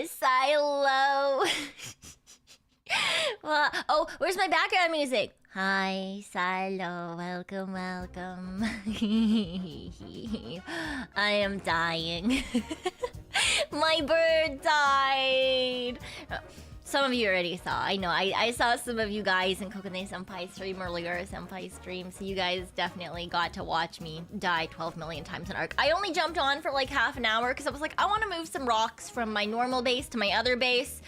Silo. Well, oh, where's my background music? Hi, Silo. Welcome, welcome. I am dying. My bird died. Some of you already saw. I know. I saw some of you guys in Kokone Senpai stream earlier. Senpai stream. So you guys definitely got to watch me die 12 million times in Arc. I only jumped on for like half an hour because I was like, I want to move some rocks from my normal base to my other base.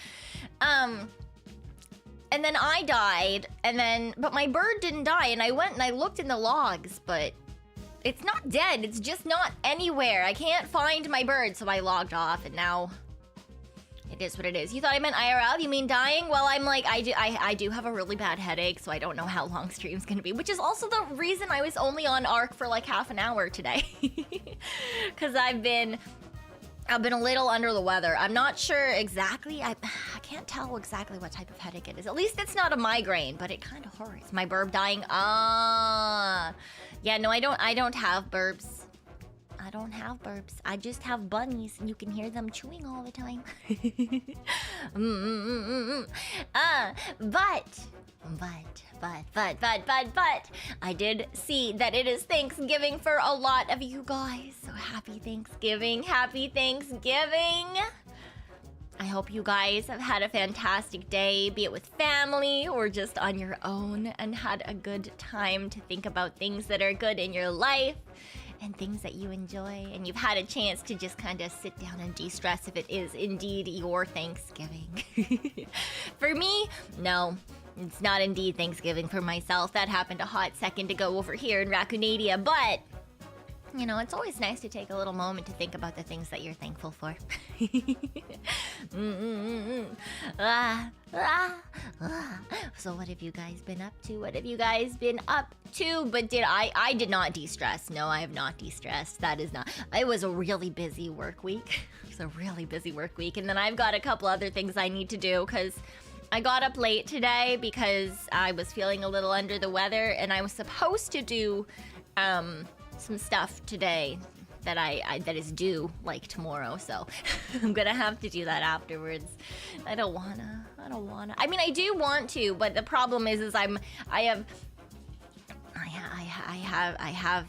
And then I died, but my bird didn't die, and I went and I looked in the logs, but it's not dead, it's just not anywhere. I can't find my bird, so I logged off, and now it is what it is. You thought I meant IRL? You mean dying? Well, I'm like, I do have a really bad headache, so I don't know how long stream's gonna be, which is also the reason I was only on Arc for like half an hour today. Because I've been a little under the weather. I'm not sure exactly. I can't tell exactly what type of headache it is. At least it's not a migraine, but it kind of hurts. My burb dying. Yeah, no, I don't have burps. I don't have burps. I just have bunnies, and you can hear them chewing all the time. But I did see that it is Thanksgiving for a lot of you guys. So happy Thanksgiving, happy Thanksgiving. I hope you guys have had a fantastic day, be it with family or just on your own, and had a good time to think about things that are good in your life and things that you enjoy, and you've had a chance to just kind of sit down and de-stress if it is indeed your Thanksgiving. For me, no. It's not indeed Thanksgiving for myself. That happened a hot second ago over here in Raccoonania, but you know, it's always nice to take a little moment to think about the things that you're thankful for. So what have you guys been up to? What have you guys been up to? But I did not de-stress. No, I have not de-stressed. That is not. It was a really busy work week. It was a really busy work week. And then I've got a couple other things I need to do because I got up late today because I was feeling a little under the weather, and I was supposed to do some stuff today that that is due like tomorrow, so I'm gonna have to do that afterwards. I don't wanna. I mean, I do want to, but the problem is I have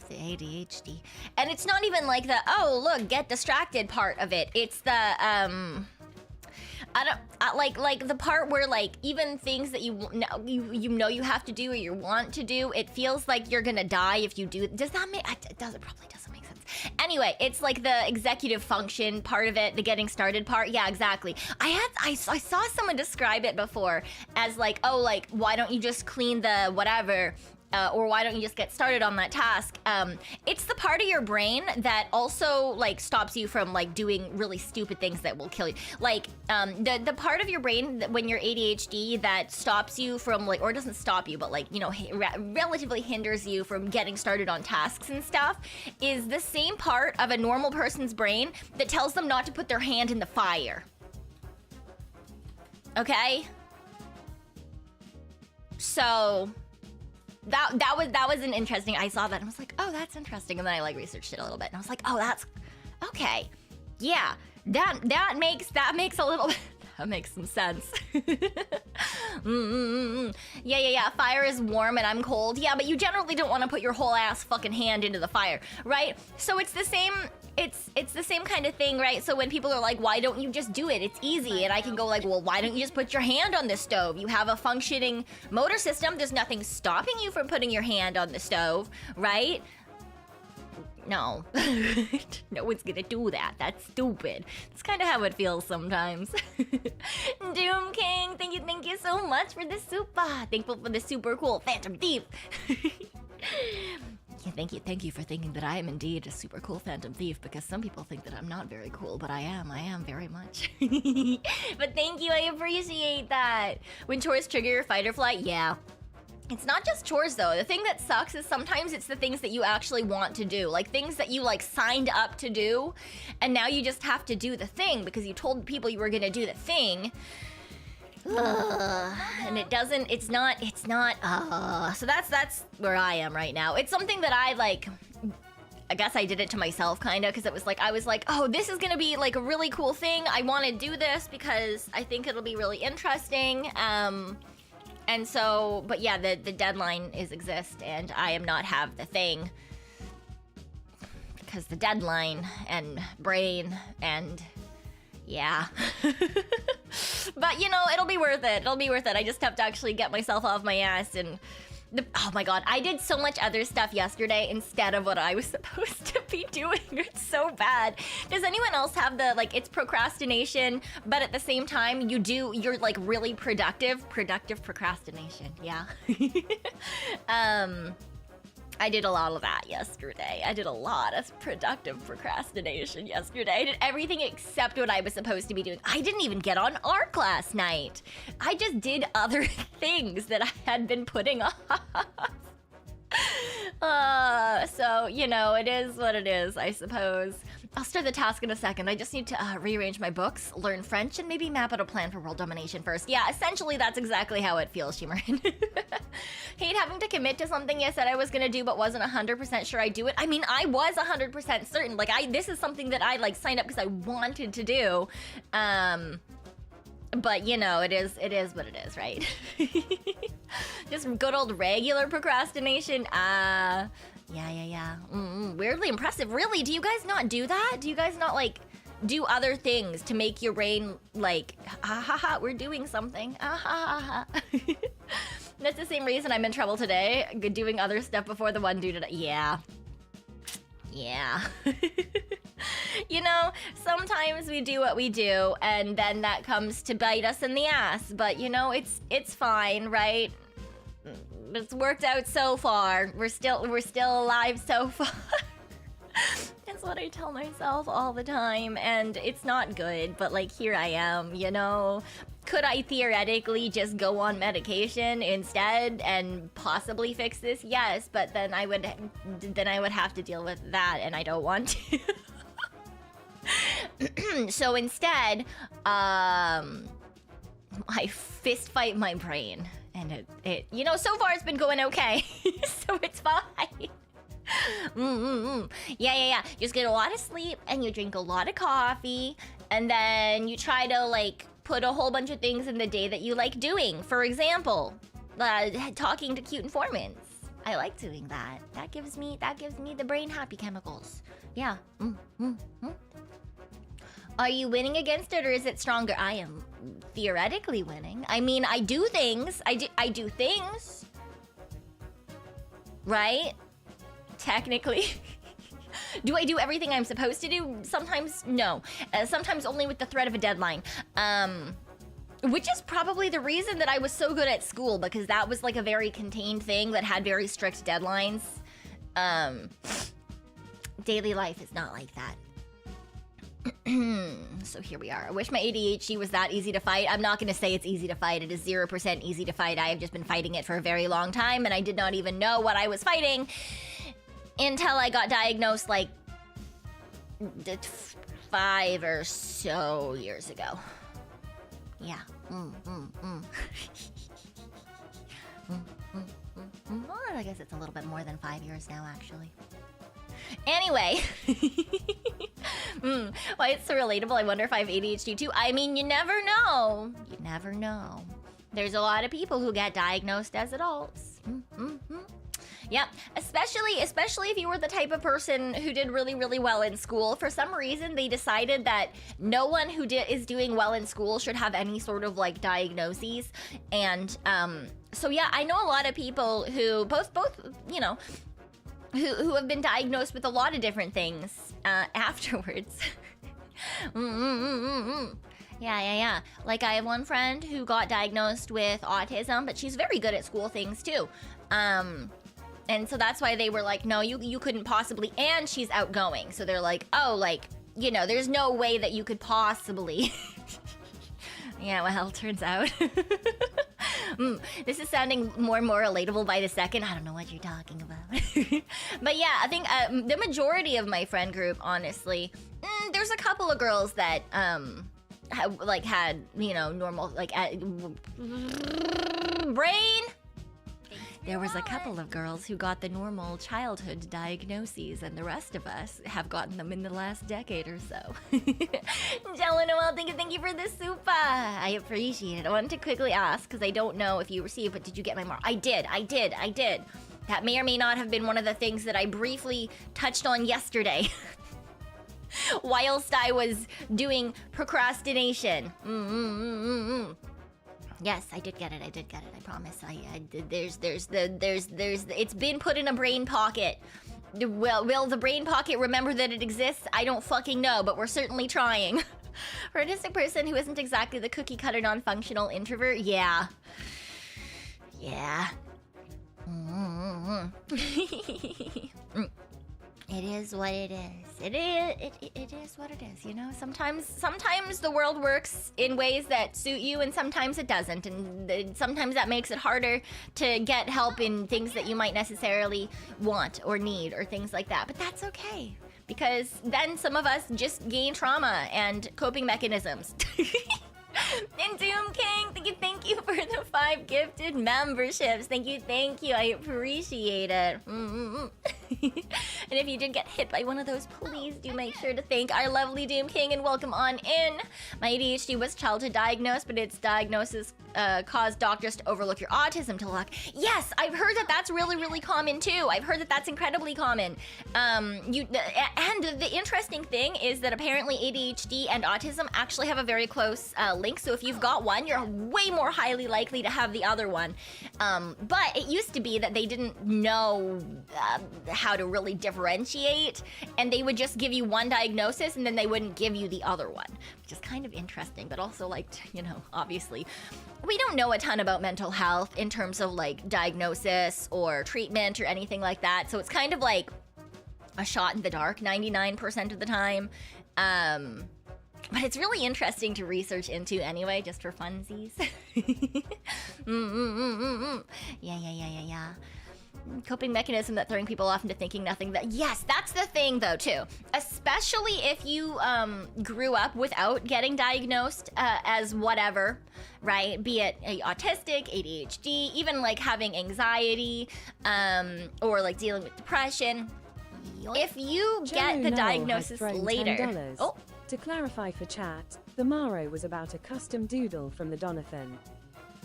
the ADHD, and it's not even like the oh look get distracted part of it. It's the like the part where like even things that you know you have to do or you want to do, it feels like you're gonna die if you do. Does that make it probably doesn't make sense. Anyway, it's like the executive function part of it, the getting started part. Yeah, exactly. I saw someone describe it before as like, oh, like why don't you just clean the whatever. Or why don't you just get started on that task? It's the part of your brain that also like stops you from like doing really stupid things that will kill you. Like the part of your brain that when you're ADHD that stops you from like, or doesn't stop you, but like, you know, relatively hinders you from getting started on tasks and stuff, is the same part of a normal person's brain that tells them not to put their hand in the fire. Okay? So that was an interesting. I saw that and I was like, oh, that's interesting. And then I like researched it a little bit and I was like, oh, that's okay. Yeah, that makes a little bit. That makes some sense. Yeah. Fire is warm and I'm cold. Yeah, but you generally don't want to put your whole ass fucking hand into the fire, right? So it's the same. It's the same kind of thing, right? So when people are like, why don't you just do it? It's easy. And I can go like, well, why don't you just put your hand on the stove? You have a functioning motor system. There's nothing stopping you from putting your hand on the stove, right? No. No one's gonna do that. That's stupid. It's kind of how it feels sometimes. Doom King, thank you so much for the super. Thankful for the super cool Phantom Thief. Yeah, thank you for thinking that I am indeed a super cool Phantom Thief, because some people think that I'm not very cool, but I am very much. But thank you, I appreciate that. When chores trigger your fight or flight, yeah. It's not just chores though. The thing that sucks is sometimes it's the things that you actually want to do, like things that you like signed up to do, and now you just have to do the thing because you told people you were gonna do the thing. And it's not, so that's where I am right now. It's something that I like, I guess I did it to myself kind of, because it was like, I was like, oh, this is gonna be like a really cool thing. I want to do this because I think it'll be really interesting. And so, but yeah, the deadline exist, and I am not have the thing. Because the deadline and brain and yeah. But you know, it'll be worth it. It'll be worth it. I just have to actually get myself off my ass and oh my god, I did so much other stuff yesterday instead of what I was supposed to be doing. It's so bad. Does anyone else have the, like, it's procrastination, but at the same time, you're like really productive? Productive procrastination, yeah. I did a lot of that yesterday. I did a lot of productive procrastination yesterday. I did everything except what I was supposed to be doing. I didn't even get on ARC last night. I just did other things that I had been putting off. So, you know, it is what it is, I suppose. I'll start the task in a second. I just need to rearrange my books, learn French, and maybe map out a plan for world domination first. Yeah, essentially that's exactly how it feels, Shimarin. Hate having to commit to something I said I was gonna do but wasn't 100% sure I'd do it. I mean, I was 100% certain. Like, this is something that I, like, signed up because I wanted to do. But, you know, it is what it is, right? Just good old regular procrastination. Yeah. Weirdly impressive. Really? Do you guys not do that? Do you guys not, like, do other things to make your brain, like, ha, we're doing something. Ha. That's the same reason I'm in trouble today. Doing other stuff before the one due today. Yeah. You know, sometimes we do what we do, and then that comes to bite us in the ass. But, you know, it's fine, right? It's worked out so far. We're still alive so far. That's what I tell myself all the time, and it's not good, but, like, here I am, you know? Could I theoretically just go on medication instead and possibly fix this? Yes, but then I would have to deal with that, and I don't want to. So instead, I fist fight my brain, and it you know, so far it's been going okay. So it's fine. Yeah. Just get a lot of sleep, and you drink a lot of coffee, and then you try to, like, put a whole bunch of things in the day that you like doing. For example, talking to cute informants. I like doing that. That gives me the brain happy chemicals. Yeah. Are you winning against it, or is it stronger? I am theoretically winning. I mean, I do things. I do things. Right? Technically. Do I do everything I'm supposed to do? Sometimes, no. Sometimes only with the threat of a deadline. Which is probably the reason that I was so good at school, because that was like a very contained thing that had very strict deadlines. Daily life is not like that. So here we are. I wish my ADHD was that easy to fight. I'm not going to say it's easy to fight. It is 0% easy to fight. I have just been fighting it for a very long time, and I did not even know what I was fighting until I got diagnosed, like, 5 or so years ago. Yeah. Well, I guess it's a little bit more than 5 years now, actually. Anyway. Why it's so relatable. I wonder if I have ADHD too. I mean, you never know. You never know. There's a lot of people who get diagnosed as adults. Yep, especially if you were the type of person who did really, really well in school. For some reason, they decided that no one who is doing well in school should have any sort of, like, diagnoses. And so yeah, I know a lot of people who both you know, who have been diagnosed with a lot of different things afterwards. Yeah. Like, I have one friend who got diagnosed with autism, but she's very good at school things too. And so that's why they were like, no, you couldn't possibly, and she's outgoing. So they're like, oh, like, you know, there's no way that you could possibly. Yeah, well, turns out. This is sounding more and more relatable by the second. I don't know what you're talking about. But yeah, I think the majority of my friend group, honestly, there's a couple of girls that had, you know, normal, like, brain. There was a couple of girls who got the normal childhood diagnoses, and the rest of us have gotten them in the last decade or so. Jello Noel, thank you for the super. I appreciate it. I wanted to quickly ask, because I don't know if you received, but did you get my mark? I did. That may or may not have been one of the things that I briefly touched on yesterday. Whilst I was doing procrastination. Yes, I did get it. I promise. I did. There's it's been put in a brain pocket. Will the brain pocket remember that it exists? I don't fucking know, but we're certainly trying. For an artistic person who isn't exactly the cookie cutter non-functional introvert, yeah. It is what it is. It is what it is, you know? Sometimes the world works in ways that suit you, and sometimes it doesn't. And sometimes that makes it harder to get help in things that you might necessarily want or need or things like that. But that's okay, because then some of us just gain trauma and coping mechanisms. And Doom King, thank you for the 5 gifted memberships. Thank you. I appreciate it. And if you did get hit by one of those, please do make sure to thank our lovely Doom King and welcome on in. My ADHD was childhood diagnosed, but its diagnosis caused doctors to overlook your autism to luck. Yes, I've heard that that's really common too. I've heard that that's incredibly common. And the interesting thing is that apparently ADHD and autism actually have a very close link. So if you've got one, you're way more highly likely to have the other one. But it used to be that they didn't know how to really differentiate, and they would just give you one diagnosis and then they wouldn't give you the other one, which is kind of interesting, but also, like, you know, obviously we don't know a ton about mental health in terms of like diagnosis or treatment or anything like that. So it's kind of like a shot in the dark 99% of the time. But it's really interesting to research into anyway, just for funsies. Yeah. Coping mechanism that throwing people off into thinking nothing. That, yes, that's the thing though too. Especially if you grew up without getting diagnosed as whatever, right? Be it autistic, ADHD, even like having anxiety, or like dealing with depression. If you get the diagnosis later. $10. Oh. To clarify for chat, the Maro was about a custom doodle from the Donathan.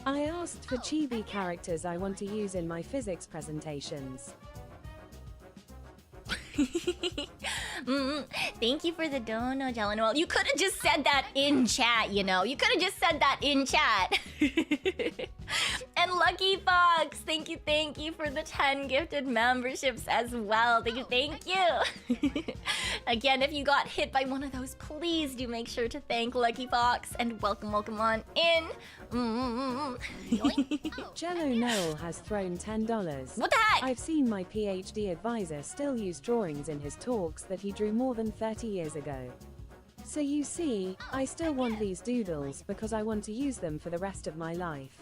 I asked for chibi characters I want to use in my physics presentations. Thank you for the dono, Jelano. You could have just said that in chat, you know. You could have just said that in chat. And Lucky Fox, thank you for the 10 gifted memberships as well. Thank you. Again, if you got hit by one of those, please do make sure to thank Lucky Fox and welcome on in. Jello Noel has thrown $10. What the heck? I've seen my PhD advisor still use drawings in his talks that he drew more than 30 years ago. So you see, I still want these doodles because I want to use them for the rest of my life.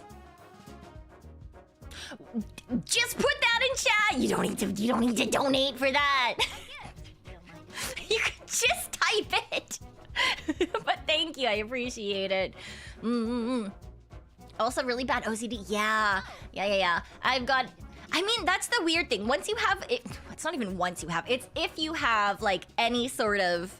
Just put that in chat. You don't need to donate for that. You can just type it. But thank you, I appreciate it. Also, really bad OCD. Yeah. I mean, that's the weird thing. Once you have it, it's not even once you have, it's if you have like any sort of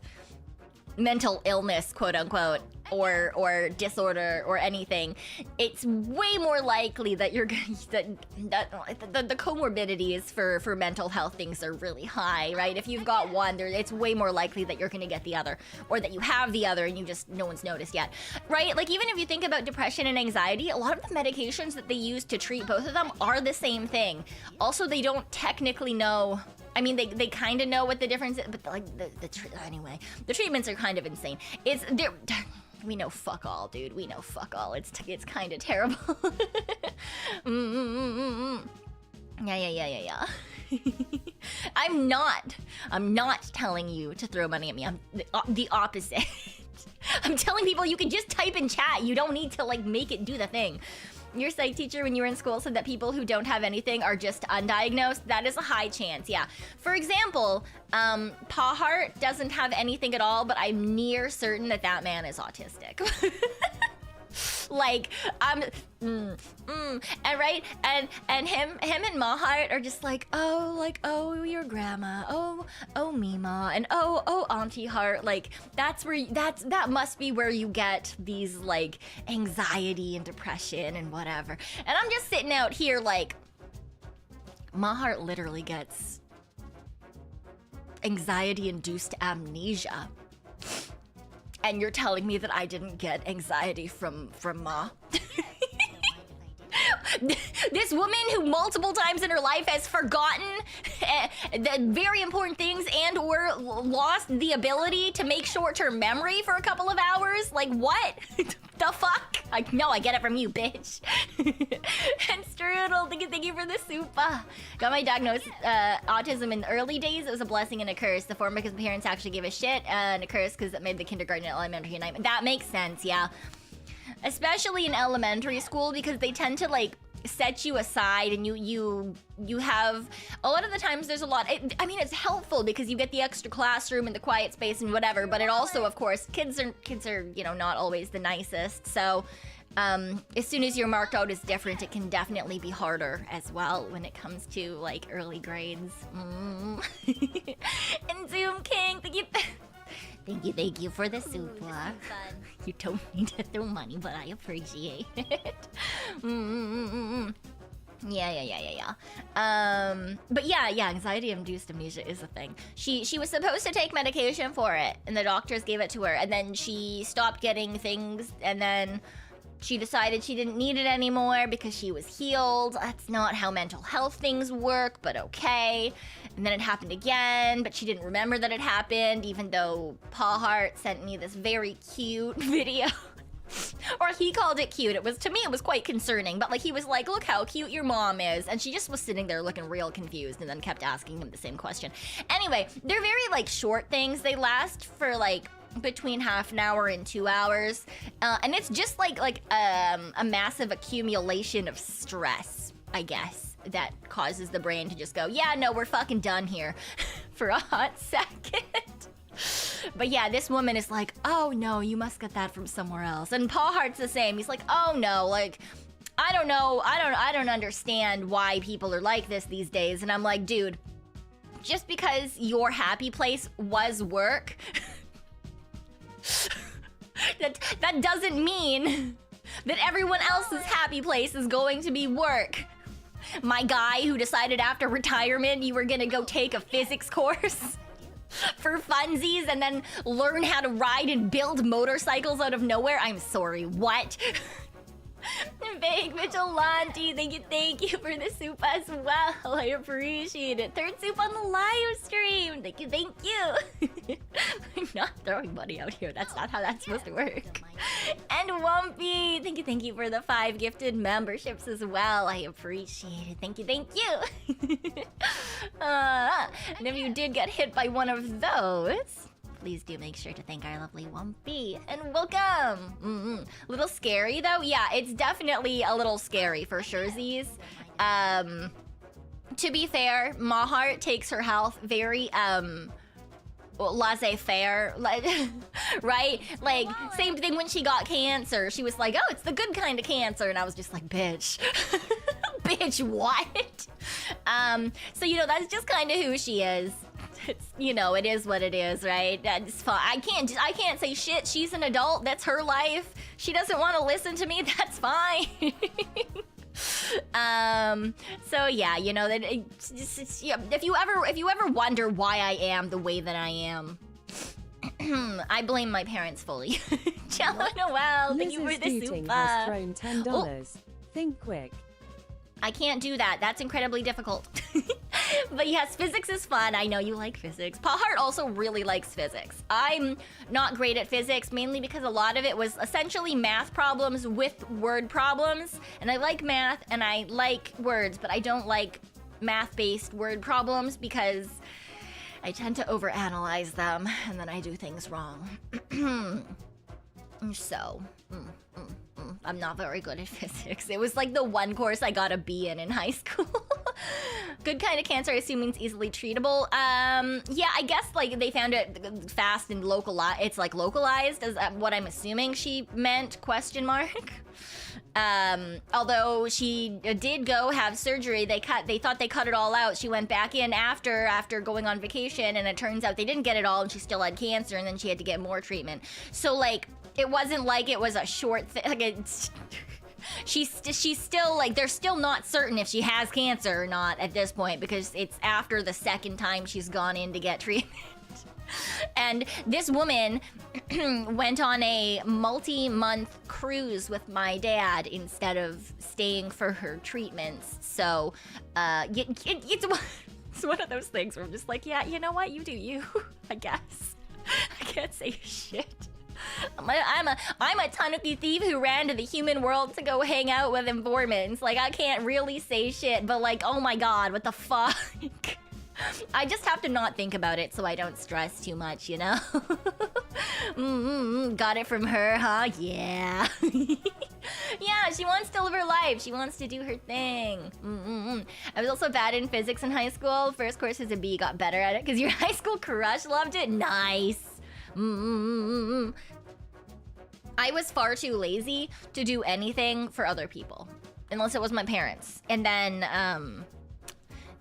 mental illness, quote unquote, or disorder or anything, it's way more likely that you're that the comorbidities for mental health things are really high, right? If you've got one, it's way more likely that you're gonna get the other, or that you have the other and no one's noticed yet, right? Like, even if you think about depression and anxiety, a lot of the medications that they use to treat both of them are the same thing. Also, they don't technically know. I mean, they kind of know what the difference is, but like anyway, the treatments are kind of insane. We know fuck all, dude. We know fuck all. It's kind of terrible. Yeah. I'm not telling you to throw money at me. I'm the opposite. I'm telling people you can just type in chat. You don't need to like make it do the thing. Your psych teacher when you were in school said that people who don't have anything are just undiagnosed. That is a high chance, yeah. For example, Hart doesn't have anything at all, but I'm near certain that man is autistic. Like, and right, and him and Mahart are just like, oh, your grandma, oh, Mima, and oh, Auntie Hart. Like, that must be where you get these, like, anxiety and depression and whatever. And I'm just sitting out here like, Mahart literally gets anxiety-induced amnesia. And you're telling me that I didn't get anxiety from Ma? This woman who multiple times in her life has forgotten the very important things and or lost the ability to make short-term memory for a couple of hours? Like, what? The fuck? I get it from you, bitch. And Strudel, thank you for the soup. Got my diagnosis, autism in the early days. It was a blessing and a curse. The former because parents actually gave a shit, and a curse because it made the kindergarten and elementary nightmare. That makes sense, yeah. Especially in elementary school, because they tend to, like, set you aside, and you have a lot of the times there's a lot. I mean, it's helpful because you get the extra classroom and the quiet space and whatever, but it also, of course, kids are not always the nicest. So as soon as you're marked out as different, it can definitely be harder as well when it comes to, like, early grades. And Zoom King, thank you for the soup. You don't need to throw money, but I appreciate it. Yeah. But yeah, anxiety-induced amnesia is a thing. She was supposed to take medication for it, and the doctors gave it to her, and then she stopped getting things, and then she decided she didn't need it anymore because she was healed. That's not how mental health things work, but okay. And then it happened again, but she didn't remember that it happened, even though Paw Hart sent me this very cute video. Or he called it cute. To me, it was quite concerning, but, like, he was like, look how cute your mom is. And she just was sitting there looking real confused and then kept asking him the same question. Anyway, they're very, like, short things. They last for, like, between half an hour and 2 hours. And it's just like a massive accumulation of stress, I guess, that causes the brain to just go, yeah, no, we're fucking done here for a hot second. But yeah, this woman is like, oh no, you must get that from somewhere else. And Paw Hart's the same. He's like, oh no, like, I don't know, I don't understand why people are like this these days. And I'm like, dude, just because your happy place was work, that doesn't mean that everyone else's happy place is going to be work. My guy who decided after retirement you were gonna go take a physics course for funsies and then learn how to ride and build motorcycles out of nowhere. I'm sorry, what? Big Vigilante, thank you for the soup as well. I appreciate it. Third soup on the live stream. Thank you. I'm not throwing money out here. That's not how that's supposed to work. And Wumpy, thank you for the 5 gifted memberships as well. I appreciate it. Thank you. And if you did get hit by one of those, please do make sure to thank our lovely Wumpy. And welcome! Little scary though? Yeah, it's definitely a little scary for sure, Z's. To be fair, Mahart takes her health very, laissez-faire, like, right? Like, same thing when she got cancer. She was like, oh, it's the good kind of cancer. And I was just like, bitch. Bitch, what? So, that's just kind of who she is. It's, it is what it is, right? That's fine. I can't say shit. She's an adult. That's her life. She doesn't want to listen to me. That's fine. So yeah, if you ever wonder why I am the way that I am, I blame my parents fully. Ciao, Noel. Thank you for the soup. Has thrown $10. Think quick. I can't do that. That's incredibly difficult. But yes, physics is fun. I know you like physics. Paw Hart also really likes physics. I'm not great at physics, mainly because a lot of it was essentially math problems with word problems. And I like math and I like words, but I don't like math-based word problems because I tend to overanalyze them and then I do things wrong. So, I'm not very good at physics. It was like the one course I got a B in high school. Good kind of cancer, I assume, means easily treatable. Yeah, I guess like they found it fast and localized. It's like localized, is what I'm assuming she meant, question mark. Although she did go have surgery, they thought they cut it all out. She went back in after going on vacation, and it turns out they didn't get it all, and she still had cancer, and then she had to get more treatment. So like, it wasn't like it was a short thing. Like it's, she's still like, they're still not certain if she has cancer or not at this point, because it's after the second time she's gone in to get treatment. And this woman went on a multi-month cruise with my dad instead of staying for her treatments. So, it's one of those things where I'm just like, yeah, you know what? You do you, I guess. I can't say shit. I'm a Tanuki thief who ran to the human world to go hang out with informants. Like, I can't really say shit, but like, oh my god, what the fuck? I just have to not think about it so I don't stress too much, you know? Got it from her, huh? Yeah. Yeah, she wants to live her life. She wants to do her thing. I was also bad in physics in high school. First course as a B, got better at it because your high school crush loved it. Nice. I was far too lazy to do anything for other people, unless it was my parents. And then,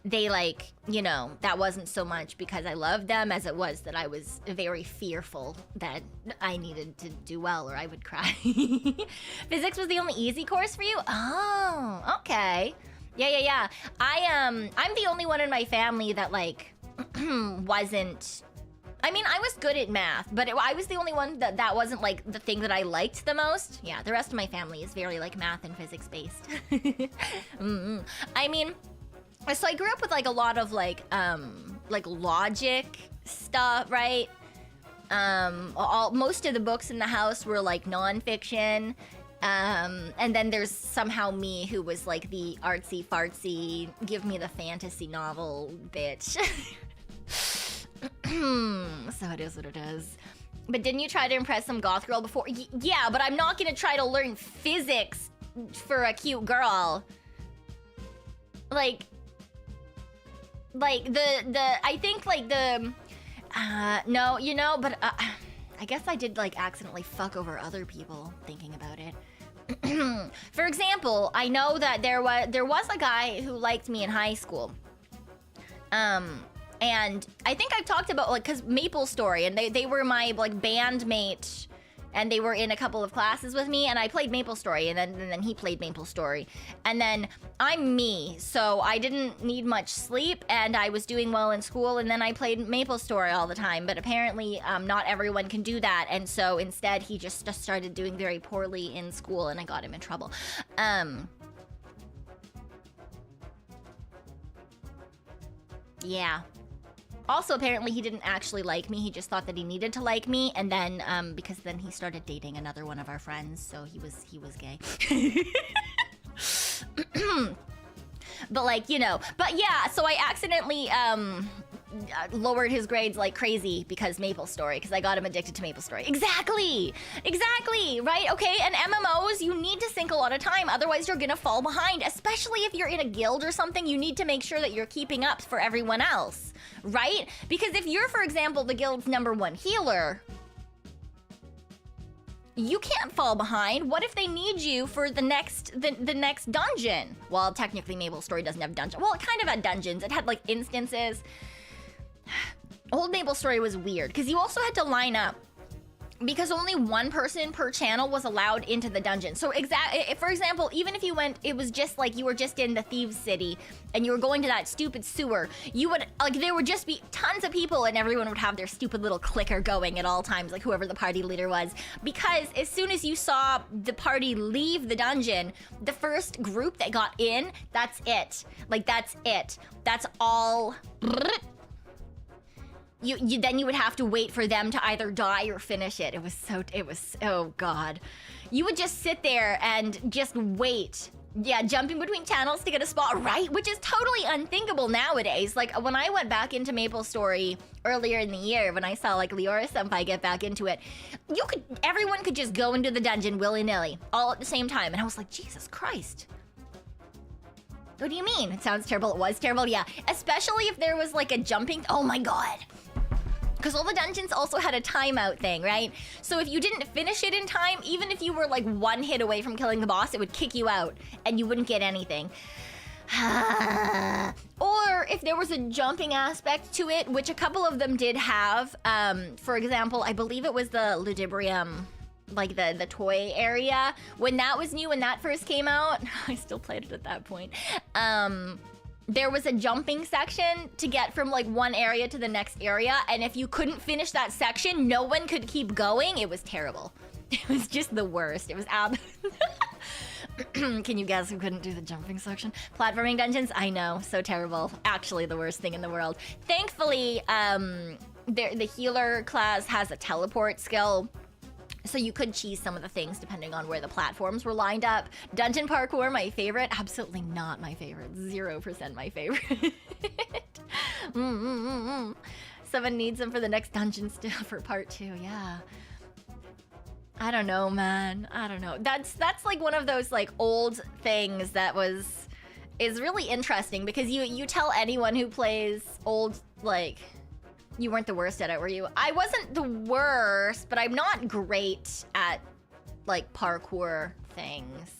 they like, you know, that wasn't so much because I loved them as it was that I was very fearful that I needed to do well or I would cry. Physics was the only easy course for you? Oh, okay. Yeah. I'm the only one in my family that like wasn't, I mean, I was good at math, but I was the only one that wasn't like the thing that I liked the most. Yeah, the rest of my family is very like math and physics based. I mean, so I grew up with like a lot of like logic stuff, right? Most of the books in the house were like nonfiction. And then there's somehow me who was like the artsy fartsy, give me the fantasy novel bitch. So it is what it is. But didn't you try to impress some goth girl before? Yeah, but I'm not gonna try to learn physics for a cute girl. Like I think like no, you know, but I guess I did like accidentally fuck over other people thinking about it. For example, I know that there was a guy who liked me in high school. And I think I've talked about like, cause MapleStory, and they were my like bandmate, and they were in a couple of classes with me, and I played MapleStory, and then he played MapleStory. And then I'm me, so I didn't need much sleep, and I was doing well in school, and then I played MapleStory all the time. But apparently, not everyone can do that, and so instead he just started doing very poorly in school, and I got him in trouble. Yeah. Also, apparently, he didn't actually like me. He just thought that he needed to like me, and then, because then he started dating another one of our friends, so he was gay. But like, you know, but yeah, so I accidentally, lowered his grades like crazy because MapleStory, because I got him addicted to MapleStory. Exactly, right? Okay, and MMOs, you need to sink a lot of time, otherwise you're gonna fall behind, especially if you're in a guild or something. You need to make sure that you're keeping up for everyone else, right? Because if you're, for example, the guild's #1 healer, you can't fall behind. What if they need you for the next dungeon? Well, technically MapleStory doesn't have dungeons. Well, it kind of had dungeons. It had like instances. Old MapleStory was weird because you also had to line up because only one person per channel was allowed into the dungeon. So for example, even if you went, it was just like you were just in the thieves city and you were going to that stupid sewer, you would, like, there would just be tons of people and everyone would have their stupid little clicker going at all times, like whoever the party leader was. Because as soon as you saw the party leave the dungeon, the first group that got in, that's it. Like, that's it. That's all. Then you would have to wait for them to either die or finish it. It was, oh god. You would just sit there and just wait. Yeah, jumping between channels to get a spot, right? Which is totally unthinkable nowadays. Like, when I went back into MapleStory earlier in the year, when I saw like Leora Senpai get back into it, everyone could just go into the dungeon willy-nilly, all at the same time. And I was like, Jesus Christ. What do you mean? It sounds terrible. It was terrible, yeah. Especially if there was like a jumping, oh my god. Because all the dungeons also had a timeout thing, right? So if you didn't finish it in time, even if you were like one hit away from killing the boss, it would kick you out and you wouldn't get anything. Or if there was a jumping aspect to it, which a couple of them did have. For example, I believe it was the Ludibrium, like the toy area. When that was new, when that first came out, I still played it at that point. There was a jumping section to get from like one area to the next area, and if you couldn't finish that section, no one could keep going. It was terrible. It was just the worst. It was Can you guess who couldn't do the jumping section? Platforming dungeons? I know, so terrible. Actually the worst thing in the world. Thankfully, the healer class has a teleport skill, so you could cheese some of the things depending on where the platforms were lined up. Dungeon parkour, my favorite? Absolutely not my favorite. 0% my favorite. Someone needs them for the next dungeon still for part 2, yeah. I don't know, man. I don't know. That's like one of those like old things that is really interesting, because you tell anyone who plays old, like, you weren't the worst at it, were you? I wasn't the worst, but I'm not great at like parkour things.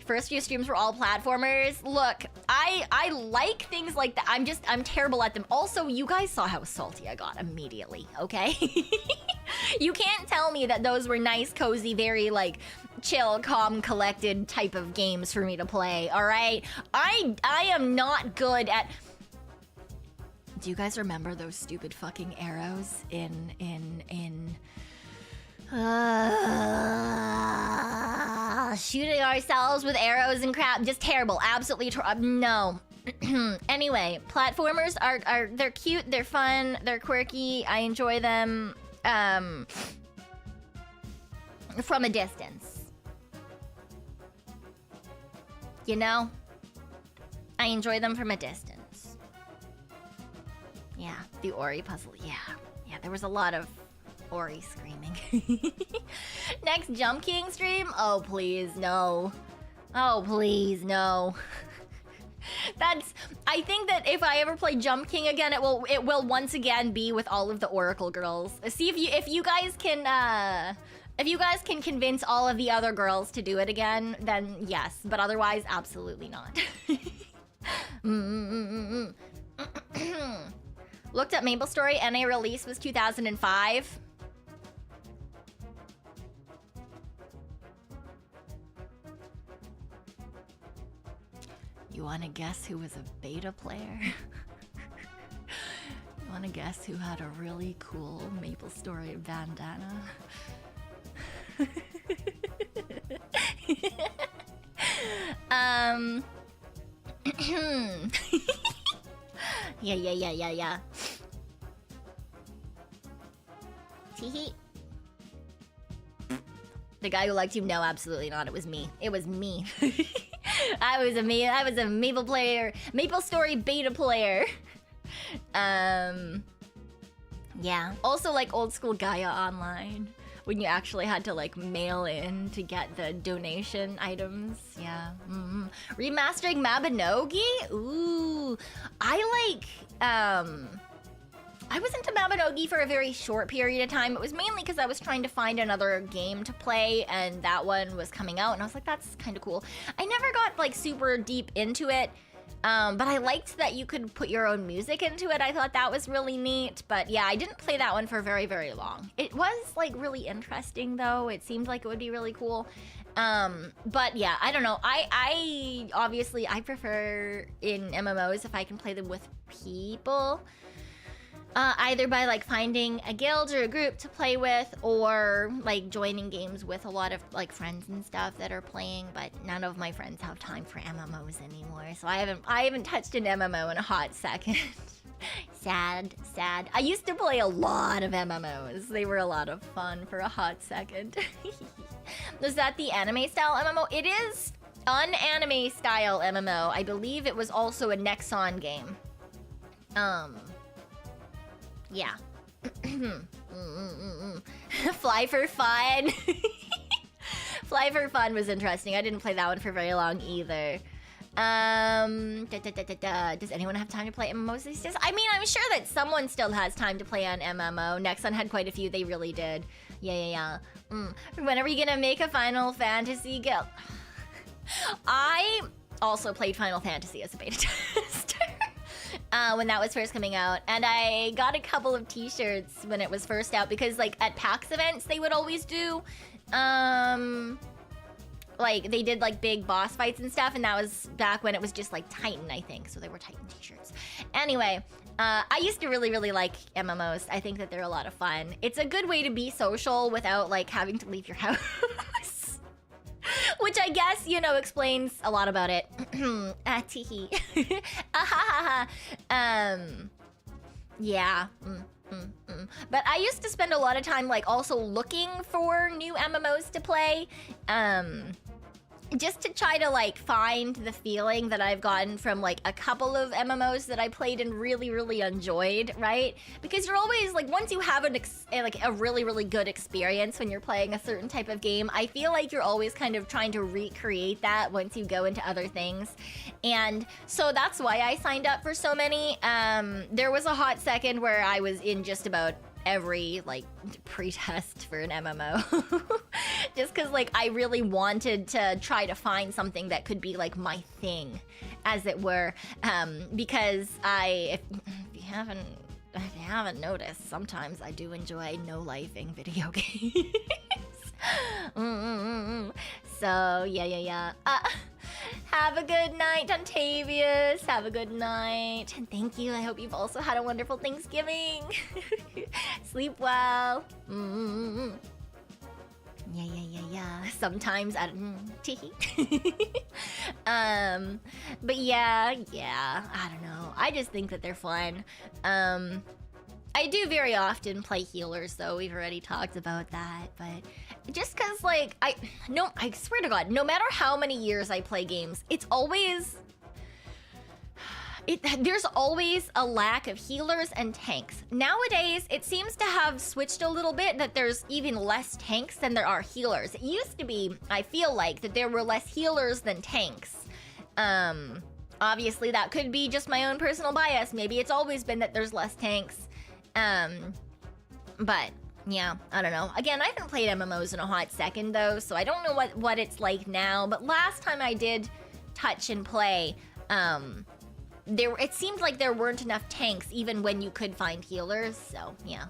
First few streams were all platformers. Look, I like things like that. I'm terrible at them. Also, you guys saw how salty I got immediately, okay? You can't tell me that those were nice, cozy, very like chill, calm, collected type of games for me to play, all right? I am not good at... Do you guys remember those stupid fucking arrows in shooting ourselves with arrows and crap? Just terrible. Absolutely no. Anyway, platformers are they're cute, they're fun, they're quirky. I enjoy them from a distance. You know? I enjoy them from a distance. Yeah, the Ori puzzle, yeah. Yeah, there was a lot of Ori screaming. Next Jump King stream? Oh, please, no. Oh, please, no. I think that if I ever play Jump King again, it will once again be with all of the Oracle girls. See if you guys can convince all of the other girls to do it again, then yes. But otherwise, absolutely not. Looked at MapleStory, NA release was 2005. You wanna guess who was a beta player? You wanna guess who had a really cool MapleStory bandana? Yeah. Teehee. The guy who liked you? No, absolutely not. It was me. It was me. I was a Maple player, MapleStory beta player. Yeah. Also like old school Gaia Online, when you actually had to like mail in to get the donation items. Yeah. Remastering Mabinogi? Ooh. I was into Mabinogi for a very short period of time. It was mainly because I was trying to find another game to play, and that one was coming out, and I was like, that's kind of cool. I never got like super deep into it, but I liked that you could put your own music into it. I thought that was really neat, but yeah, I didn't play that one for very, very long. It was like really interesting though. It seemed like it would be really cool. But yeah, I don't know. I obviously, I prefer in MMOs if I can play them with people. Either by like finding a guild or a group to play with, or like joining games with a lot of like friends and stuff that are playing, but none of my friends have time for MMOs anymore, so I haven't touched an MMO in a hot second. Sad. I used to play a lot of MMOs. They were a lot of fun for a hot second. Was that the anime style MMO? It is an anime style MMO. I believe it was also a Nexon game. Yeah. Fly for Fun. Fly for Fun was interesting. I didn't play that one for very long either. Does anyone have time to play MMOs these days? I mean, I'm sure that someone still has time to play on MMO. Nexon had quite a few, they really did. Yeah. When are we gonna make a Final Fantasy guild? I also played Final Fantasy as a beta tester when that was first coming out, and I got a couple of t-shirts when it was first out because like at PAX events they would always do like they did like big boss fights and stuff, and that was back when it was just like Titan, I think, so they were Titan t-shirts. Anyway, I used to really like MMOs. I think that they're a lot of fun. It's a good way to be social without like having to leave your house. Which I guess, you know, explains a lot about it. Teehee. Yeah. But I used to spend a lot of time like also looking for new MMOs to play. Just to try to like find the feeling that I've gotten from like a couple of MMOs that I played and really enjoyed, right? Because you're always like, once you have like a really good experience when you're playing a certain type of game, I feel like you're always kind of trying to recreate that once you go into other things. And so that's why I signed up for so many. There was a hot second where I was in just about every like pre-test for an MMO just because like I really wanted to try to find something that could be like my thing, as it were, because if you haven't noticed, sometimes I do enjoy no-lifing video games. So yeah. Have a good night, Dontavius. Have a good night. And thank you. I hope you've also had a wonderful Thanksgiving. Sleep well. Yeah. Sometimes I but yeah, I don't know. I just think that they're fun. I do very often play healers, though. We've already talked about that, but just because, like, I swear to God, no matter how many years I play games, it's always... there's always a lack of healers and tanks. Nowadays, it seems to have switched a little bit, that there's even less tanks than there are healers. It used to be, I feel like, that there were less healers than tanks. Obviously, that could be just my own personal bias. Maybe it's always been that there's less tanks. But yeah, I don't know. Again, I haven't played MMOs in a hot second though, so I don't know what it's like now. But last time I did touch and play, it seemed like there weren't enough tanks even when you could find healers. So yeah,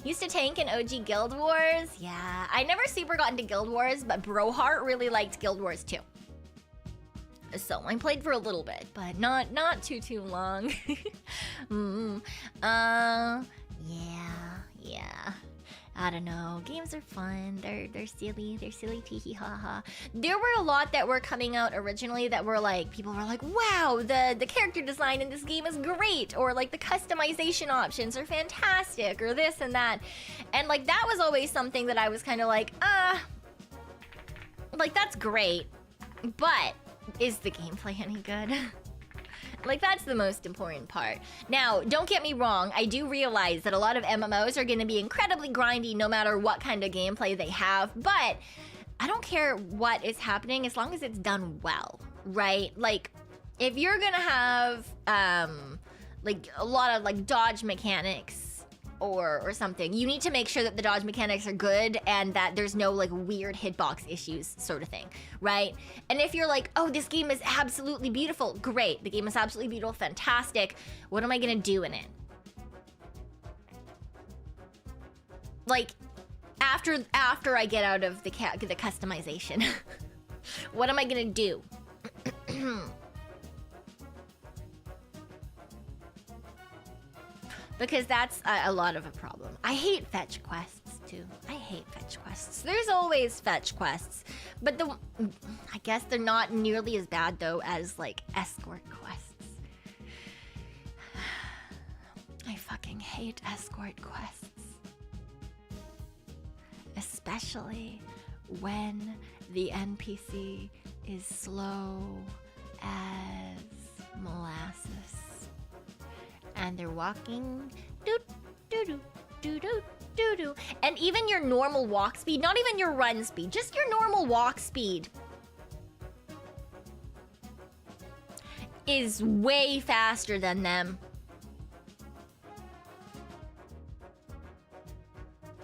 used to tank in OG Guild Wars. Yeah, I never super got into Guild Wars, but Hart really liked Guild Wars too. So I played for a little bit, but not too long. Yeah. I don't know. Games are fun. They're silly. They're silly, teehee haha. There were a lot that were coming out originally that were like, people were like, wow, the character design in this game is great, or like the customization options are fantastic, or this and that. And like that was always something that I was kind of like, like that's great, but is the gameplay any good? Like, that's the most important part. Now, don't get me wrong, I do realize that a lot of MMOs are going to be incredibly grindy no matter what kind of gameplay they have, but I don't care what is happening as long as it's done well, right? Like, if you're gonna have, like, a lot of, like, dodge mechanics or something, you need to make sure that the dodge mechanics are good and that there's no like weird hitbox issues sort of thing, right? And if you're like, oh, this game is absolutely beautiful, great, the game is absolutely beautiful, fantastic, what am I gonna do in it? Like, after I get out of the customization, what am I gonna do? Because that's a lot of a problem. I hate fetch quests too. I hate fetch quests. There's always fetch quests, but I guess they're not nearly as bad though as like escort quests. I fucking hate escort quests. Especially when the NPC is slow as molasses. And they're walking, doo-doo. And even your normal walk speed, not even your run speed, just your normal walk speed is way faster than them.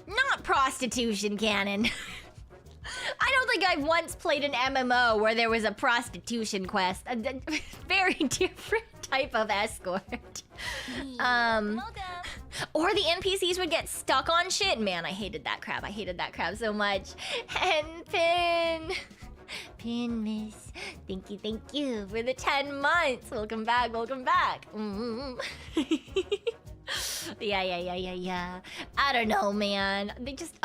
Not prostitution canon. I don't think I've once played an MMO where there was a prostitution quest. A very different type of escort. Or the NPCs would get stuck on shit. Man, I hated that crap. I hated that crap so much. And Pin Miss, thank you for the 10 months. Welcome back, welcome back. Yeah. I don't know, man. They just,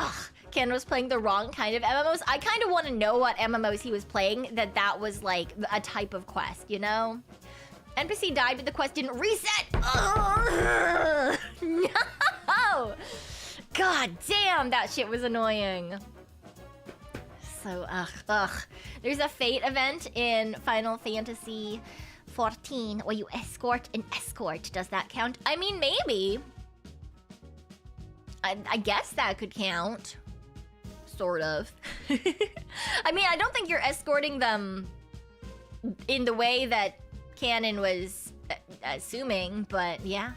Ken was playing the wrong kind of MMOs. I kind of want to know what MMOs he was playing, that was like a type of quest, you know? NPC died, but the quest didn't reset. Oh, no! God damn, that shit was annoying. So, There's a fate event in Final Fantasy 14 where you escort an escort. Does that count? I mean, maybe. I guess that could count. Sort of. I mean, I don't think you're escorting them in the way that Canon was assuming, but yeah.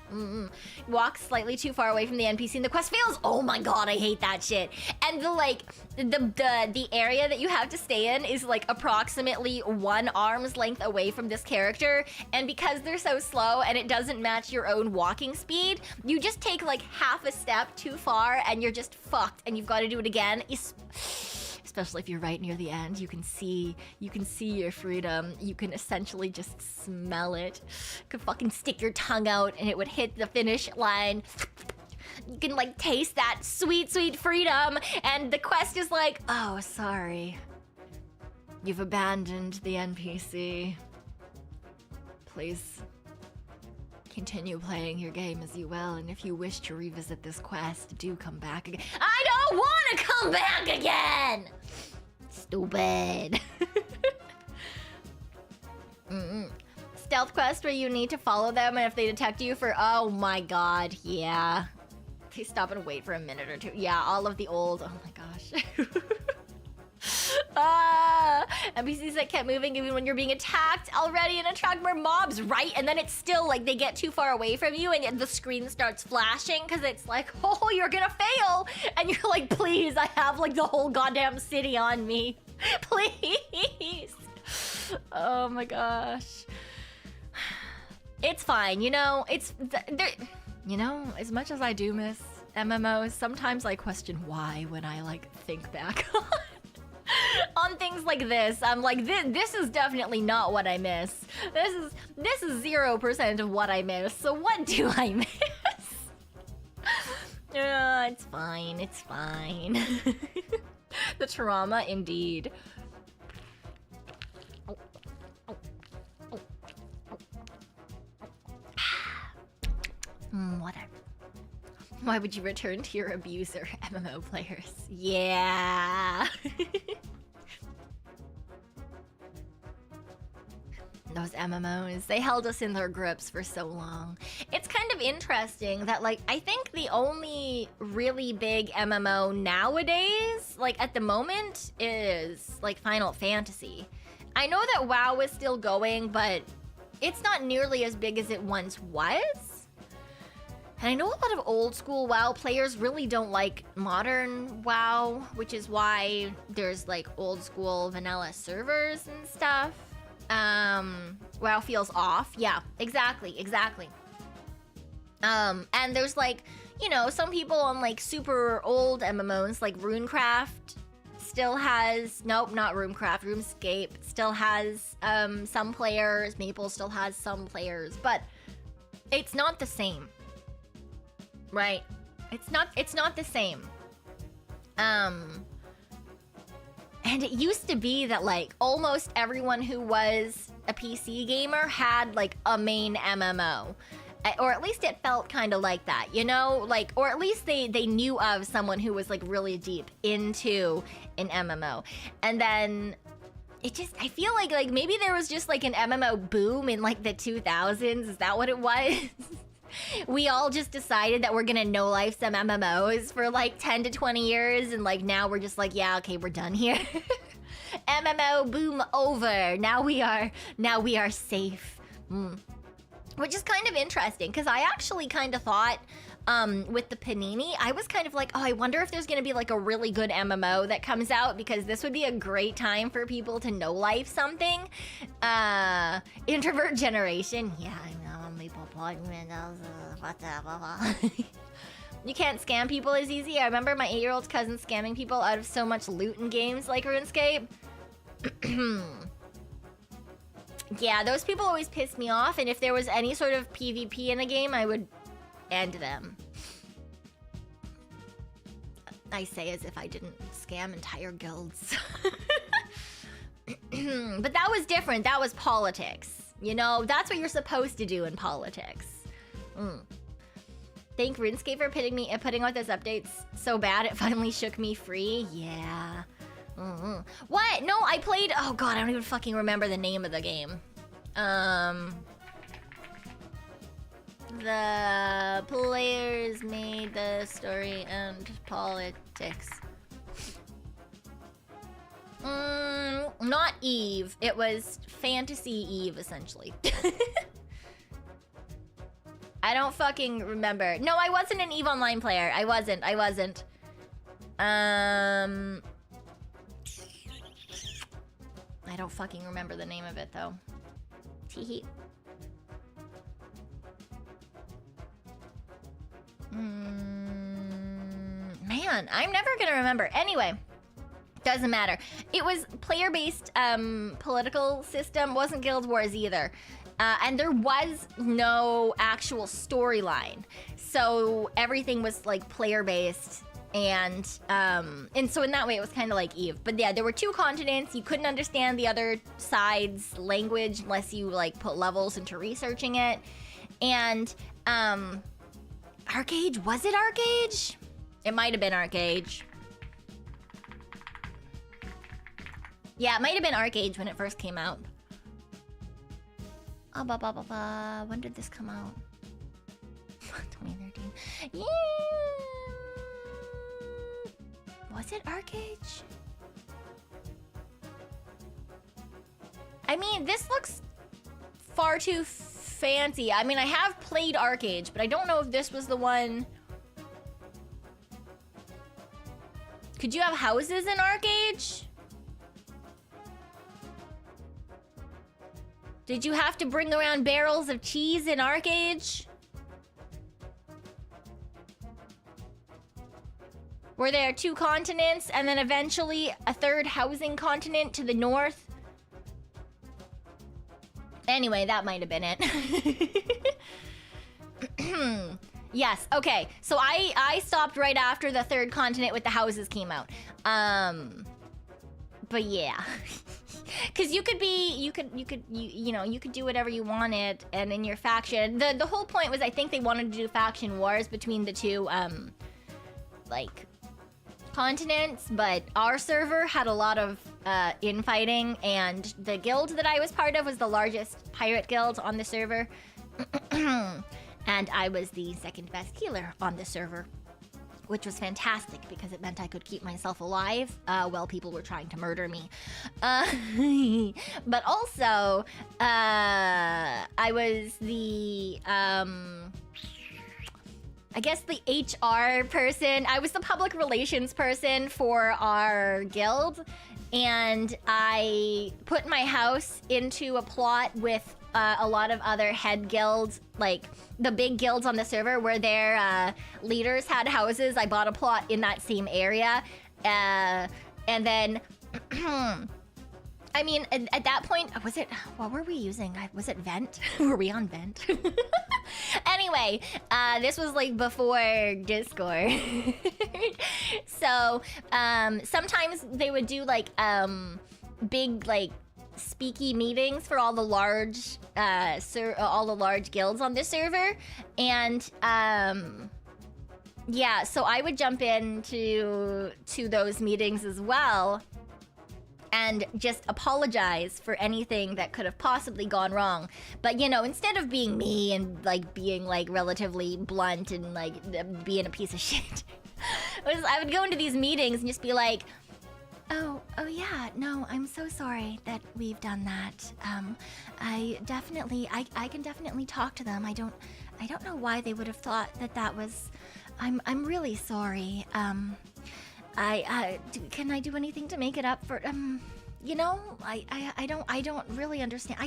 Walk slightly too far away from the NPC and the quest fails. Oh my god, I hate that shit. And the area that you have to stay in is like approximately 1 arm's length away from this character, and because they're so slow and it doesn't match your own walking speed, you just take like half a step too far and you're just fucked, and you've got to do it again. Especially if you're right near the end, you can see your freedom. You can essentially just smell it. You could fucking stick your tongue out and it would hit the finish line. You can like taste that sweet, sweet freedom, and the quest is like, oh, sorry. You've abandoned the NPC. Please continue playing your game as you will, and if you wish to revisit this quest, do come back again. I don't want to come back again! Stupid. Stealth quest where you need to follow them, and if they detect you for, oh my god, yeah. They stop and wait for a minute or two. Yeah, all of the old, oh my gosh. NPCs that kept moving even when you're being attacked already and attract more mobs, right? And then it's still like they get too far away from you and the screen starts flashing because it's like, oh, you're gonna fail. And you're like, please, I have like the whole goddamn city on me. Please. Oh my gosh. It's fine, you know, you know, as much as I do miss MMOs, sometimes I question why when I like think back on things like this. I'm like, this is definitely not what I miss. This is 0% of what I miss. So what do I miss? It's fine. It's fine. The trauma, indeed. Whatever. Why would you return to your abuser, MMO players? Yeah. Those MMOs, they held us in their grips for so long. It's kind of interesting that, like, I think the only really big MMO nowadays, like at the moment, is like Final Fantasy. I know that WoW is still going, but it's not nearly as big as it once was. And I know a lot of old school WoW players really don't like modern WoW, which is why there's like old school vanilla servers and stuff. WoW feels off. Yeah, exactly. And there's like, you know, some people on like super old MMOs like RuneCraft still has, nope, not RuneCraft, RuneScape still has some players, Maple still has some players, but it's not the same. Right. It's not the same. And it used to be that like almost everyone who was a PC gamer had like a main MMO. Or at least it felt kind of like that, you know? Like, or at least they knew of someone who was like really deep into an MMO. And then it just, I feel like maybe there was just like an MMO boom in like the 2000s. Is that what it was? We all just decided that we're gonna no-life some MMOs for like 10 to 20 years, and like now we're just like, yeah, okay, we're done here. MMO boom over. Now we are safe. Which is kind of interesting, because I actually kind of thought, with the Panini, I was kind of like, oh, I wonder if there's going to be like a really good MMO that comes out, because this would be a great time for people to know life something. Introvert generation. Yeah, I know, people plug windows, what the blah. You can't scam people as easy. I remember my 8-year-old cousin scamming people out of so much loot in games like RuneScape. Yeah, those people always pissed me off, and if there was any sort of PvP in a game, I would end them. I say as if I didn't scam entire guilds. But that was different. That was politics. You know, that's what you're supposed to do in politics. Thank RuneScape for putting out those updates so bad it finally shook me free. Yeah. What? No, I played... Oh god, I don't even fucking remember the name of the game. The players made the story and politics. Not Eve. It was Fantasy Eve, essentially. I don't fucking remember. No, I wasn't an Eve Online player. I wasn't. I don't fucking remember the name of it, though. Teehee. Man, I'm never gonna remember. Anyway, doesn't matter. It was player-based political system. Wasn't Guild Wars either. And there was no actual storyline. So everything was like player-based. And so in that way, it was kind of like Eve. But yeah, there were 2 continents. You couldn't understand the other side's language unless you like put levels into researching it. And ArcheAge, was it ArcheAge? It might have been ArcheAge. Yeah, it might have been ArcheAge when it first came out. When did this come out? 2013. Yeah. Was it ArcheAge? I mean, this looks far too fancy. I mean, I have played ArcheAge, but I don't know if this was the one. Could you have houses in ArcheAge? Did you have to bring around barrels of cheese in ArcheAge? Were there 2 continents and then eventually a 3rd housing continent to the north? Anyway, that might have been it. Yes, okay. So I stopped right after the 3rd continent with the houses came out. But yeah. Cuz you could do whatever you wanted, and in your faction, the whole point was I think they wanted to do faction wars between the 2 like continents, but our server had a lot of infighting, and the guild that I was part of was the largest pirate guild on the server. And I was the 2nd best healer on the server, which was fantastic because it meant I could keep myself alive while people were trying to murder me. But also, I was the I guess the HR person. I was the public relations person for our guild, and I put my house into a plot with a lot of other head guilds, like the big guilds on the server where their leaders had houses. I bought a plot in that same area, and then I mean, at that point, was it, what were we using? Was it Vent? Were we on Vent? Anyway, this was like before Discord. So, sometimes they would do like, big like speaky meetings for all the large, guilds on the server. And, yeah, so I would jump into those meetings as well, and just apologize for anything that could have possibly gone wrong. But, you know, instead of being me and, like, being, like, relatively blunt and, like, being a piece of shit, I would go into these meetings and just be like, Oh yeah, no, I'm so sorry that we've done that. I can definitely talk to them. I don't know why they would have thought that was, I'm really sorry. Can I do anything to make it up for, you know, I don't really understand.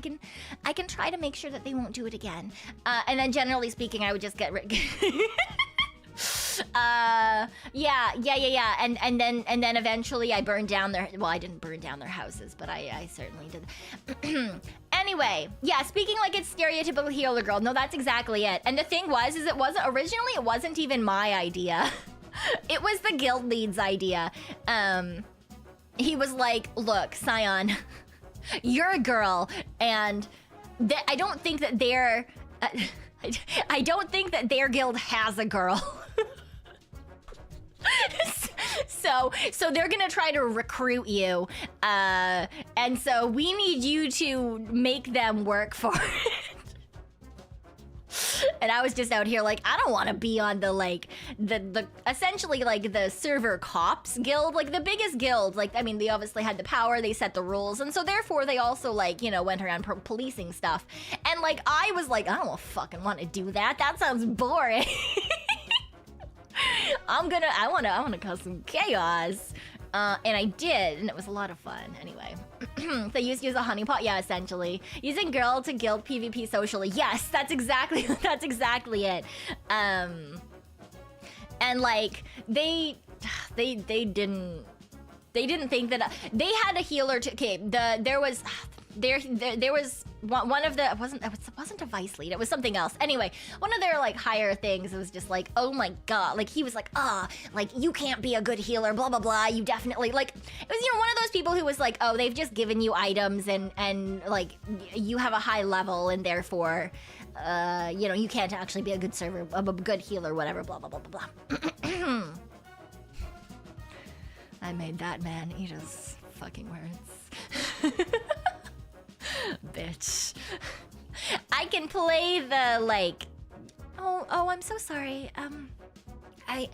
I can try to make sure that they won't do it again. And then generally speaking, I would just get rid. Yeah. And then eventually I burned down their, well, I didn't burn down their houses, but I certainly did. Anyway, yeah, speaking like it's stereotypical healer girl. No, that's exactly it. And the thing was, it wasn't even my idea. It was the guild lead's idea. He was like, look, Cyon, you're a girl, and I don't think that I don't think that their guild has a girl. So they're gonna try to recruit you, and so we need you to make them work for it. And I was just out here like, I don't want to be on the like the essentially like the server cops guild, like the biggest guild. Like, I mean, they obviously had the power, they set the rules, and so therefore they also like, you know, went around policing stuff. And like I was like, I don't fucking want to do that. That sounds boring. I wanna cause some chaos. And I did, and it was a lot of fun. Anyway, they used to use a honeypot, yeah, essentially. Using girl to guild PvP socially. Yes, that's exactly it. And like they didn't think that they had a healer to. Okay, there was one of the, it wasn't a vice lead, it was something else. Anyway, one of their like higher things, it was just like, oh my god, like he was like, like you can't be a good healer, blah blah blah, you definitely, like, it was, you know, one of those people who was like, oh, they've just given you items and like you have a high level and therefore you know, you can't actually be a good server, a good healer, whatever, blah blah blah blah blah. I made that man eat his fucking words. Bitch. I can play the like, oh, I'm so sorry. I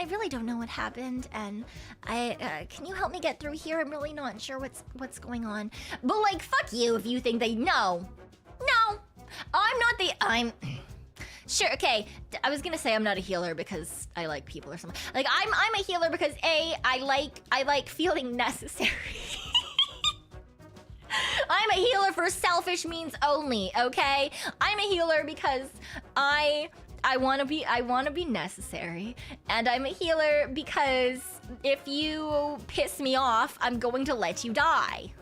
really don't know what happened, and can you help me get through here? I'm really not sure what's going on. But like, fuck you if you think no, I'm sure, okay, I was gonna say I'm not a healer because I like people or something. Like, I'm a healer because I like feeling necessary. I'm a healer for selfish means only, okay? I'm a healer because I want to be necessary, and I'm a healer because if you piss me off, I'm going to let you die.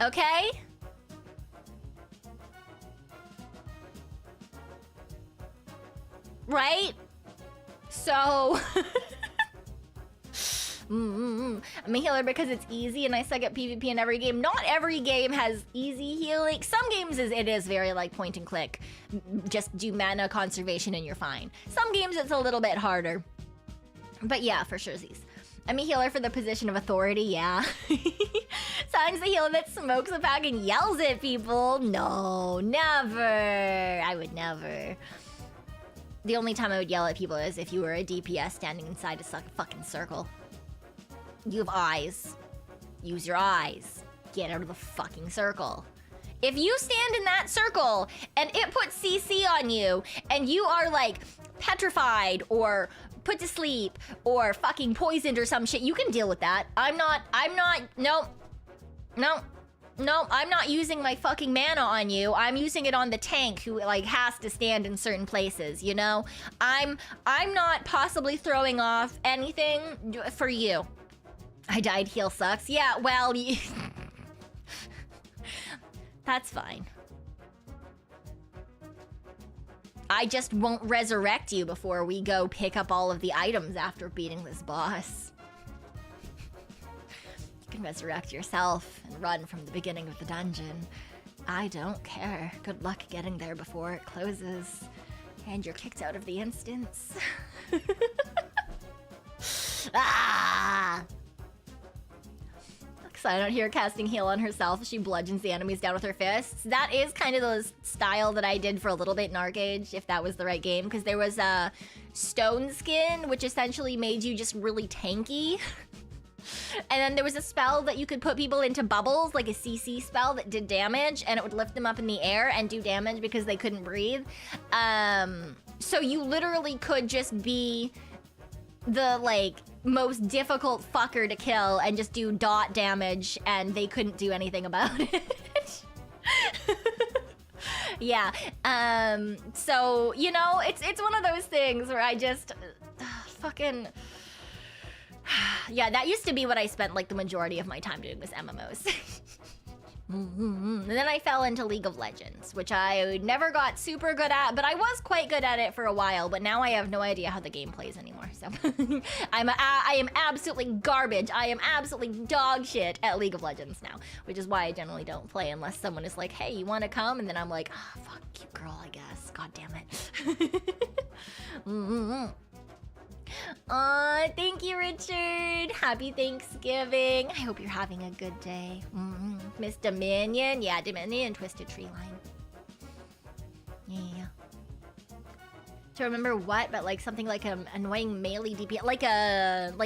Okay? Right? So I'm a healer because it's easy and I suck at PvP in every game. Not every game has easy healing. Some games it is very like point and click. Just do mana conservation and you're fine. Some games it's a little bit harder. But yeah, for sure. I'm a healer for the position of authority, yeah. Signs the healer that smokes a pack and yells at people. No, never. I would never. The only time I would yell at people is if you were a DPS standing inside a fucking circle. You have eyes. Use your eyes. Get out of the fucking circle. If you stand in that circle and it puts CC on you and you are like petrified or put to sleep or fucking poisoned or some shit, you can deal with that. No, I'm not using my fucking mana on you. I'm using it on the tank who like has to stand in certain places, you know? I'm not possibly throwing off anything for you. I died, heal sucks. Yeah, well, that's fine. I just won't resurrect you before we go pick up all of the items after beating this boss. You can resurrect yourself and run from the beginning of the dungeon. I don't care. Good luck getting there before it closes. And you're kicked out of the instance. Ah! So I don't hear her casting heal on herself. She bludgeons the enemies down with her fists. That is kind of the style that I did for a little bit in ArcheAge, if that was the right game, because there was a stone skin, which essentially made you just really tanky. And then there was a spell that you could put people into bubbles, like a CC spell that did damage, and it would lift them up in the air and do damage because they couldn't breathe. So you literally could just be the, like, most difficult fucker to kill and just do dot damage, and they couldn't do anything about it. Yeah. So, you know, it's one of those things where I just fucking... Yeah, that used to be what I spent, like, the majority of my time doing was MMOs. And then I fell into League of Legends, which I never got super good at, but I was quite good at it for a while, but now I have no idea how the game plays anymore, so... I am absolutely garbage. I am absolutely dog shit at League of Legends now, which is why I generally don't play unless someone is like, hey, you want to come? And then I'm like, ah, fuck you, girl, I guess. God damn it. Thank you, Richard. Happy Thanksgiving. I hope you're having a good day. Miss Dominion. Yeah, Dominion, Twisted Tree Line. Yeah. To remember what, but like something like an annoying melee DPS, like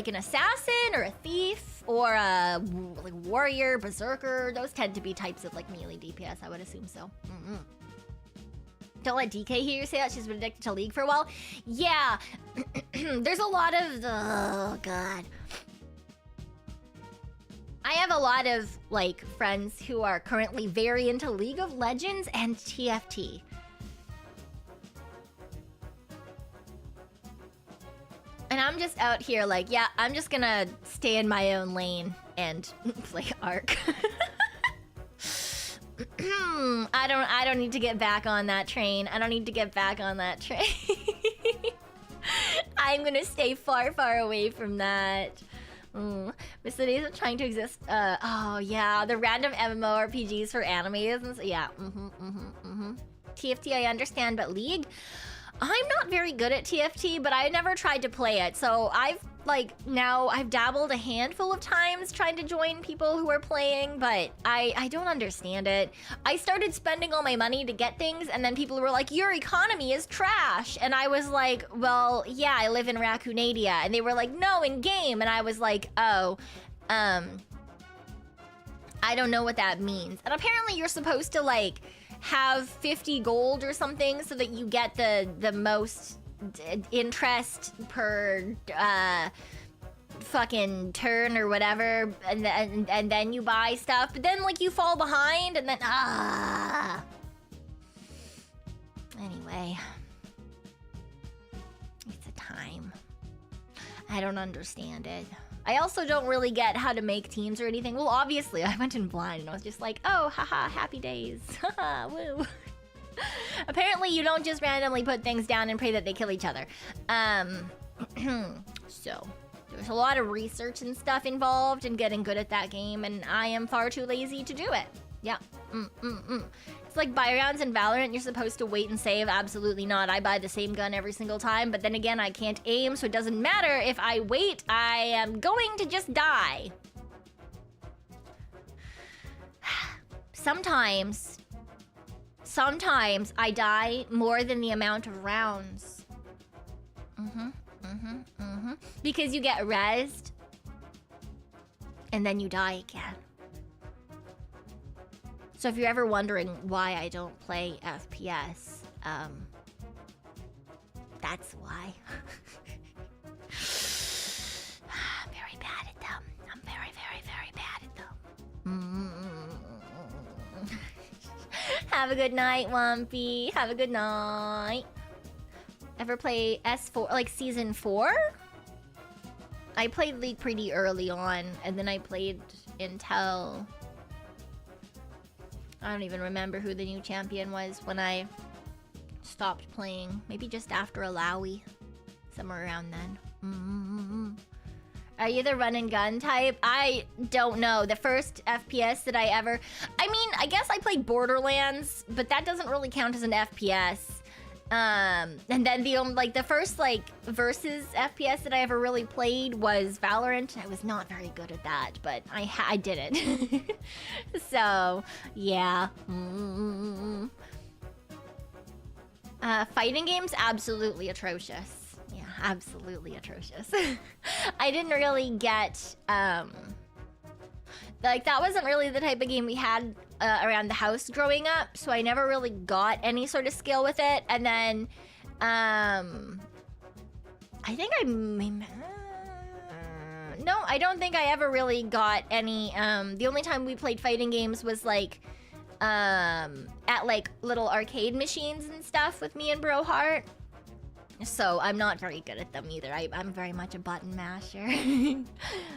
an assassin or a thief or a like warrior, berserker. Those tend to be types of like melee DPS. I would assume so. Don't let DK hear you say that. She's been addicted to League for a while. Yeah, there's a lot of... Oh, God. I have a lot of, like, friends who are currently very into League of Legends and TFT. And I'm just out here like, yeah, I'm just gonna stay in my own lane and play Arc. I don't need to get back on that train. I don't need to get back on that train. I'm gonna stay far, far away from that. Miss the days of trying to exist. Oh yeah, the random MMORPGs for animes and so, yeah. TFT I understand, but League? I'm not very good at TFT, but I never tried to play it. So I've dabbled a handful of times trying to join people who are playing, but I don't understand it. I started spending all my money to get things, and then people were like, your economy is trash. And I was like, well, yeah, I live in Raccoonadia. And they were like, no, in game. And I was like, oh, I don't know what that means. And apparently you're supposed to like have 50 gold or something so that you get the most interest per fucking turn or whatever, and then you buy stuff, but then like you fall behind and then anyway, it's a time. I don't understand it. I also don't really get how to make teams or anything. Well, obviously I went in blind and I was just like, oh, haha, happy days. Haha, woo. Apparently you don't just randomly put things down and pray that they kill each other. So there's a lot of research and stuff involved in getting good at that game, and I am far too lazy to do it. Yeah. It's like buy rounds in Valorant, you're supposed to wait and save. Absolutely not. I buy the same gun every single time, but then again, I can't aim, so it doesn't matter. If I wait, I am going to just die. Sometimes I die more than the amount of rounds. Because you get rezzed, and then you die again. So if you're ever wondering why I don't play FPS, that's why. I'm very bad at them. I'm very, very, very bad at them. Have a good night, Wumpy. Have a good night. Ever play S4, like Season 4? I played League pretty early on, and then I played until... I don't even remember who the new champion was when I stopped playing. Maybe just after Alawi. Somewhere around then. Are you the run and gun type? I don't know. The first FPS that I ever... I mean, I guess I played Borderlands, but that doesn't really count as an FPS. And then the first like versus FPS that I ever really played was Valorant. I was not very good at that, but I did it. So yeah. Fighting games, absolutely atrocious. Yeah, absolutely atrocious. I didn't really get like that wasn't really the type of game we had around the house growing up, so I never really got any sort of skill with it. And then I think no, I don't think I ever really got any. The only time we played fighting games was like at like little arcade machines and stuff with me and bro Hart. So I'm not very good at them either. I'm very much a button masher.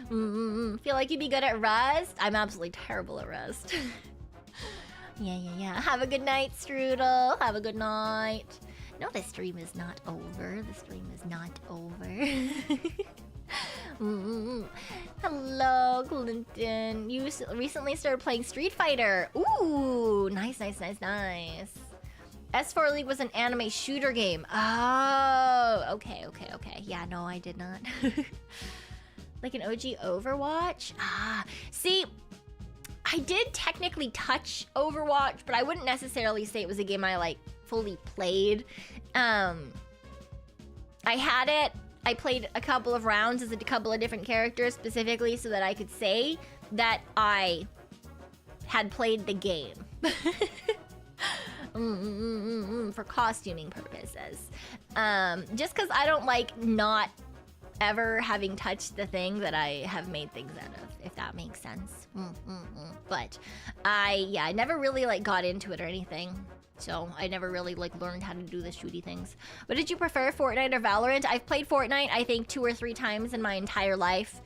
Feel like you'd be good at Rust? I'm absolutely terrible at Rust. Yeah. Have a good night, Strudel. Have a good night. No, the stream is not over. The stream is not over. Hello, Clinton. You recently started playing Street Fighter. Ooh, nice. S4 League was an anime shooter game. Oh, okay. Yeah, no, I did not. Like an OG Overwatch? Ah, see, I did technically touch Overwatch, but I wouldn't necessarily say it was a game I like fully played. I had it. I played a couple of rounds as a couple of different characters specifically so that I could say that I had played the game. For costuming purposes. Just because I don't like not ever having touched the thing that I have made things out of, if that makes sense. But I never really like got into it or anything. So I never really like learned how to do the shooty things. But did you prefer Fortnite or Valorant? I've played Fortnite I think 2 or 3 times in my entire life.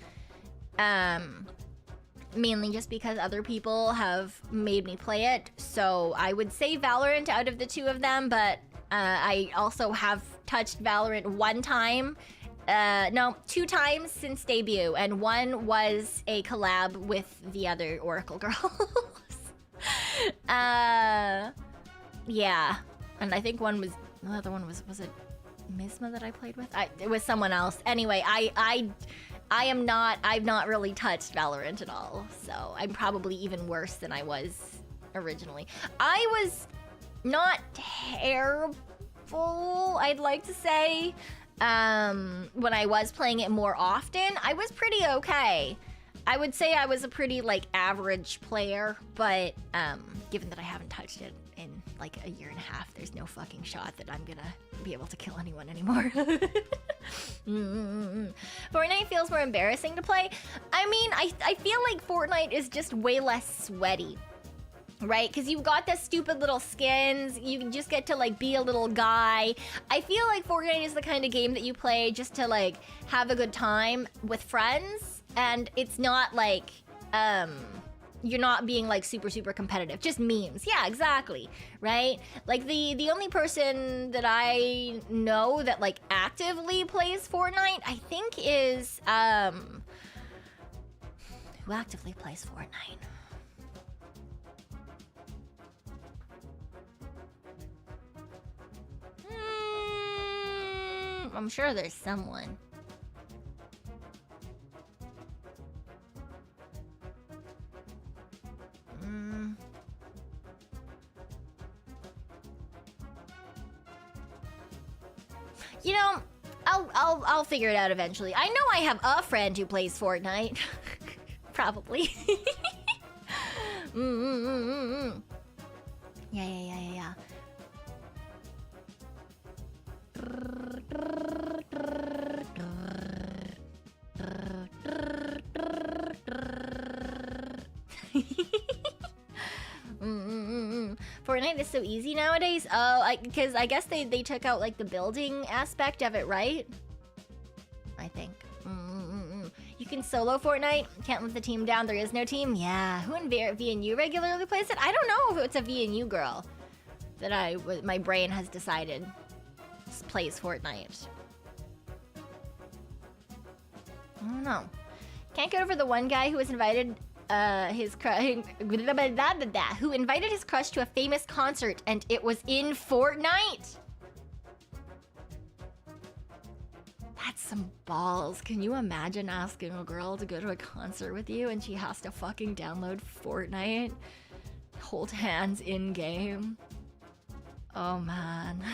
Mainly just because other people have made me play it. So I would say Valorant out of the 2 of them, but I also have touched Valorant 1 time. No, 2 times since debut, and 1 was a collab with the other Oracle girls. Yeah, and I think the other one was it Misma that I played with? It was someone else. Anyway, I've not really touched Valorant at all, so I'm probably even worse than I was originally. I was not terrible, I'd like to say. When I was playing it more often, I was pretty okay. I would say I was a pretty, like, average player, but given that I haven't touched it in, like, a year and a half, there's no fucking shot that I'm gonna be able to kill anyone anymore. Fortnite feels more embarrassing to play. I mean, I feel like Fortnite is just way less sweaty, right? Because you've got the stupid little skins, you just get to like be a little guy. I feel like Fortnite is the kind of game that you play just to like have a good time with friends, and it's not like you're not being like super competitive, just memes. Yeah, exactly, right? Like the only person that I know that like actively plays Fortnite, I think is who actively plays Fortnite? I'm sure there's someone. You know, I'll figure it out eventually. I know I have a friend who plays Fortnite. Probably. Yeah. Fortnite is so easy nowadays. Oh, because I guess they took out like the building aspect of it, right? I think. You can solo Fortnite. Can't let the team down. There is no team. Yeah. Who in V&U regularly plays it? I don't know if it's a V&U girl that my brain has decided plays Fortnite. I don't know. Can't get over the one guy who was invited who invited his crush to a famous concert, and it was in Fortnite. That's some balls. Can you imagine asking a girl to go to a concert with you and she has to fucking download Fortnite? Hold hands in game. Oh man.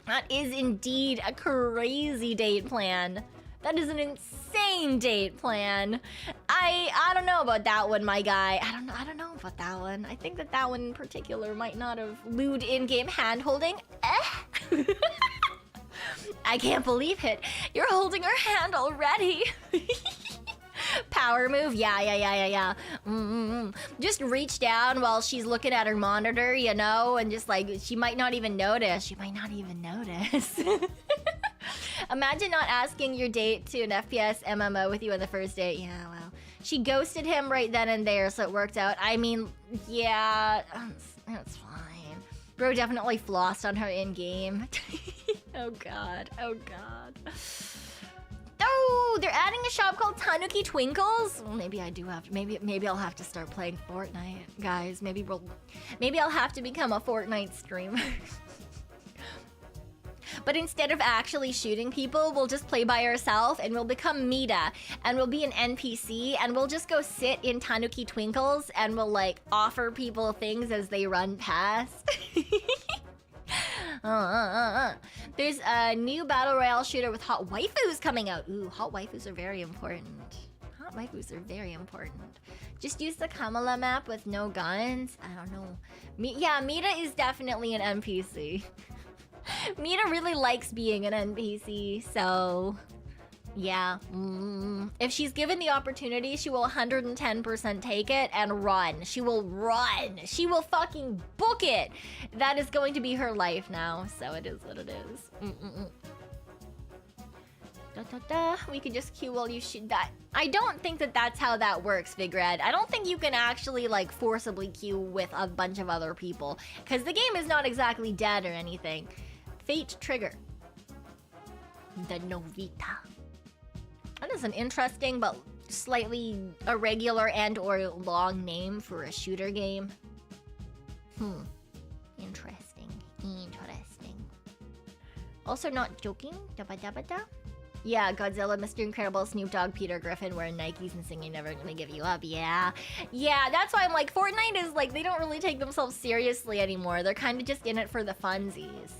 That is indeed a crazy date plan. That is an insane date plan. I don't know about that one, my guy. I don't know about that one. I think that one in particular might not have lewd in-game hand-holding. I can't believe it. You're holding her hand already. Power move, yeah. Just reach down while she's looking at her monitor, you know, and just like, she might not even notice. Imagine not asking your date to an FPS MMO with you on the first date. Yeah, well, she ghosted him right then and there, so it worked out. I mean, yeah, that's fine. Bro definitely flossed on her in-game. Oh god. Oh, they're adding a shop called Tanuki Twinkles. Well, maybe I do have to. Maybe I'll have to start playing Fortnite, guys. Maybe I'll have to become a Fortnite streamer. But instead of actually shooting people, we'll just play by ourselves and we'll become Meeta and we'll be an NPC and we'll just go sit in Tanuki Twinkles and we'll like offer people things as they run past. There's a new battle royale shooter with hot waifus coming out. Ooh, hot waifus are very important. Just use the Kamala map with no guns. I don't know. Yeah, Meeta is definitely an NPC. Meeta really likes being an NPC, so yeah. If she's given the opportunity, she will 110% take it and run. She will run. She will fucking book it. That is going to be her life now, so it is what it is. We could just queue while you shoot that. I don't think that that's how that works, Vigred. I don't think you can actually like forcibly queue with a bunch of other people, because the game is not exactly dead or anything. Fate Trigger. The Novita. That is an interesting but slightly irregular and or long name for a shooter game. Interesting. Also not joking. Yeah, Godzilla, Mr. Incredible, Snoop Dogg, Peter Griffin wearing Nikes and singing Never Gonna Give You Up. Yeah, that's why I'm like, Fortnite is like, they don't really take themselves seriously anymore. They're kind of just in it for the funsies.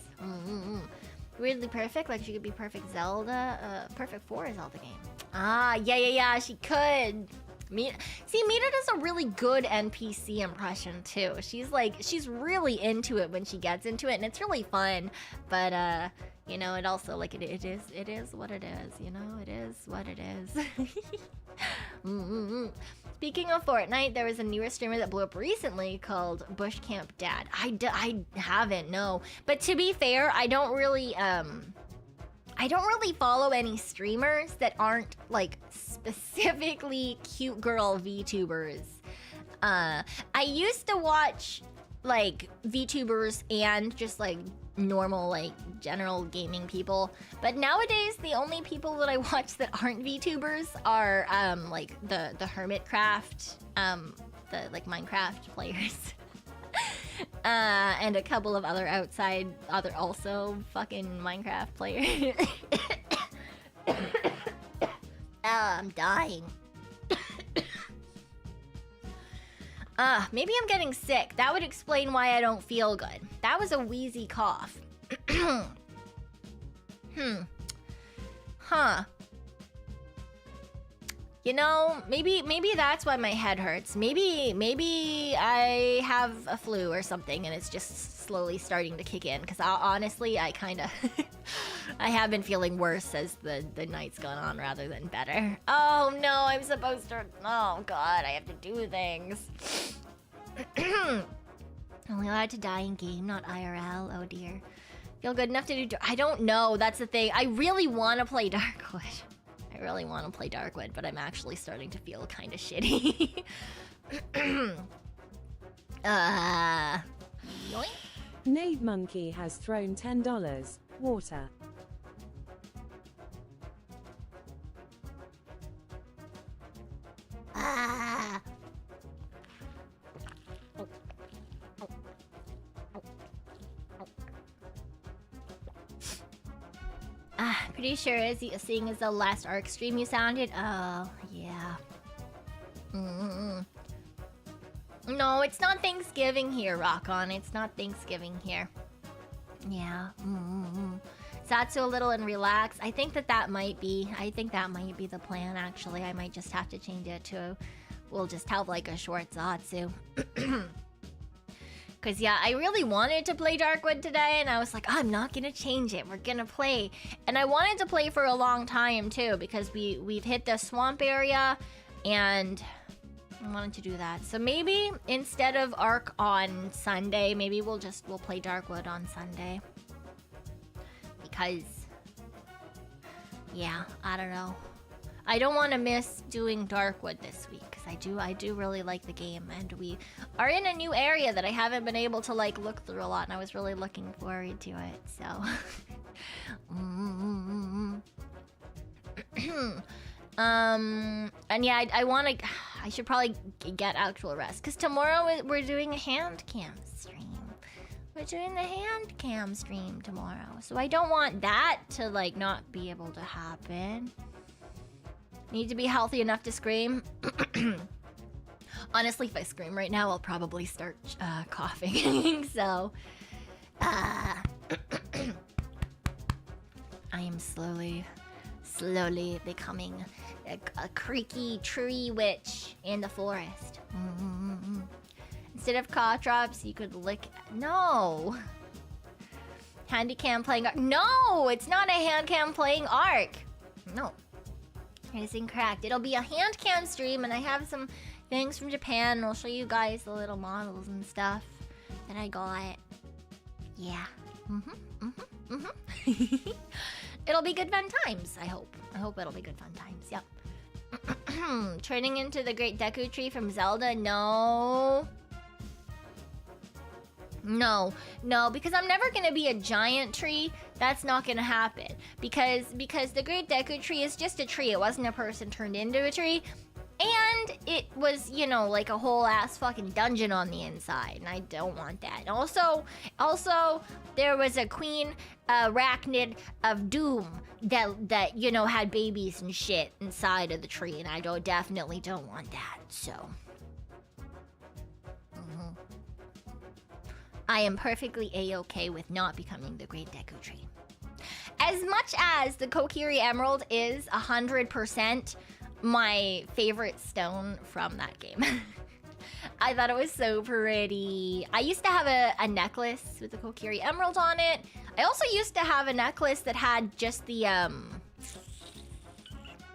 Weirdly perfect, like she could be perfect Zelda, perfect for a Zelda game. Ah, yeah, she could. Meeta does a really good NPC impression too. She's really into it when she gets into it, and it's really fun. But you know, it also like it is what it is. You know, it is what it is. Speaking of Fortnite, there was a newer streamer that blew up recently called Bush Camp Dad. I haven't, no. But to be fair, I don't really follow any streamers that aren't like specifically cute girl VTubers. I used to watch like VTubers and just like normal like general gaming people, but nowadays the only people that I watch that aren't VTubers are like the Hermitcraft, the like Minecraft players. And a couple of other other also fucking Minecraft players. I'm dying. Maybe I'm getting sick. That would explain why I don't feel good. That was a wheezy cough. Huh. You know, maybe that's why my head hurts. Maybe I have a flu or something and it's just slowly starting to kick in. Because honestly, I kind of... I have been feeling worse as the night's gone on rather than better. Oh no, I'm supposed to... Oh god, I have to do things. Only allowed to die in game, not IRL. Oh dear. Feel good enough to do... I don't know, that's the thing. I really want to play Darkwood. I really want to play Darkwood, but I'm actually starting to feel kind of shitty. Yoink. Nave Monkey has thrown $10. Water. Pretty sure seeing as the last ARC stream you sounded. Oh, yeah. No, it's not Thanksgiving here, Rock On. It's not Thanksgiving here. Yeah. Zatsu a little and relax. I think that might be. I think that might be the plan. Actually, I might just have to change it to. We'll just have like a short Zatsu. Cause yeah, I really wanted to play Darkwood today, and I was like, I'm not gonna change it. We're gonna play, and I wanted to play for a long time too because we've hit the swamp area, and I wanted to do that. So maybe instead of Arc on Sunday, maybe we'll play Darkwood on Sunday. Because yeah, I don't know. I don't want to miss doing Darkwood this week because I do really like the game, and we are in a new area that I haven't been able to like look through a lot, and I was really looking forward to it. So and yeah, I should probably get actual rest because tomorrow we're doing a hand cam stream. We're doing the hand cam stream tomorrow, so I don't want that to like not be able to happen. Need to be healthy enough to scream. Honestly, if I scream right now, I'll probably start coughing. So, I am slowly becoming a creaky tree witch in the forest. Instead of cough drops, you could lick. No. Handycam playing Arc. No, it's not a handcam playing Arc. No. It's incorrect. It'll be a hand cam stream, and I have some things from Japan, and I'll show you guys the little models and stuff that I got. Yeah. It'll be good fun times, I hope. I hope it'll be good fun times, yep. Turning into the Great Deku Tree from Zelda? No. No, because I'm never gonna be a giant tree. That's not gonna happen. Because the Great Deku Tree is just a tree. It wasn't a person turned into a tree. And it was, you know, like a whole ass fucking dungeon on the inside. And I don't want that. Also, there was a queen arachnid of doom that you know, had babies and shit inside of the tree. And I definitely don't want that, so... I am perfectly a-okay with not becoming the Great Deku Tree. As much as the Kokiri Emerald is 100% my favorite stone from that game. I thought it was so pretty. I used to have a necklace with the Kokiri Emerald on it. I also used to have a necklace that had just the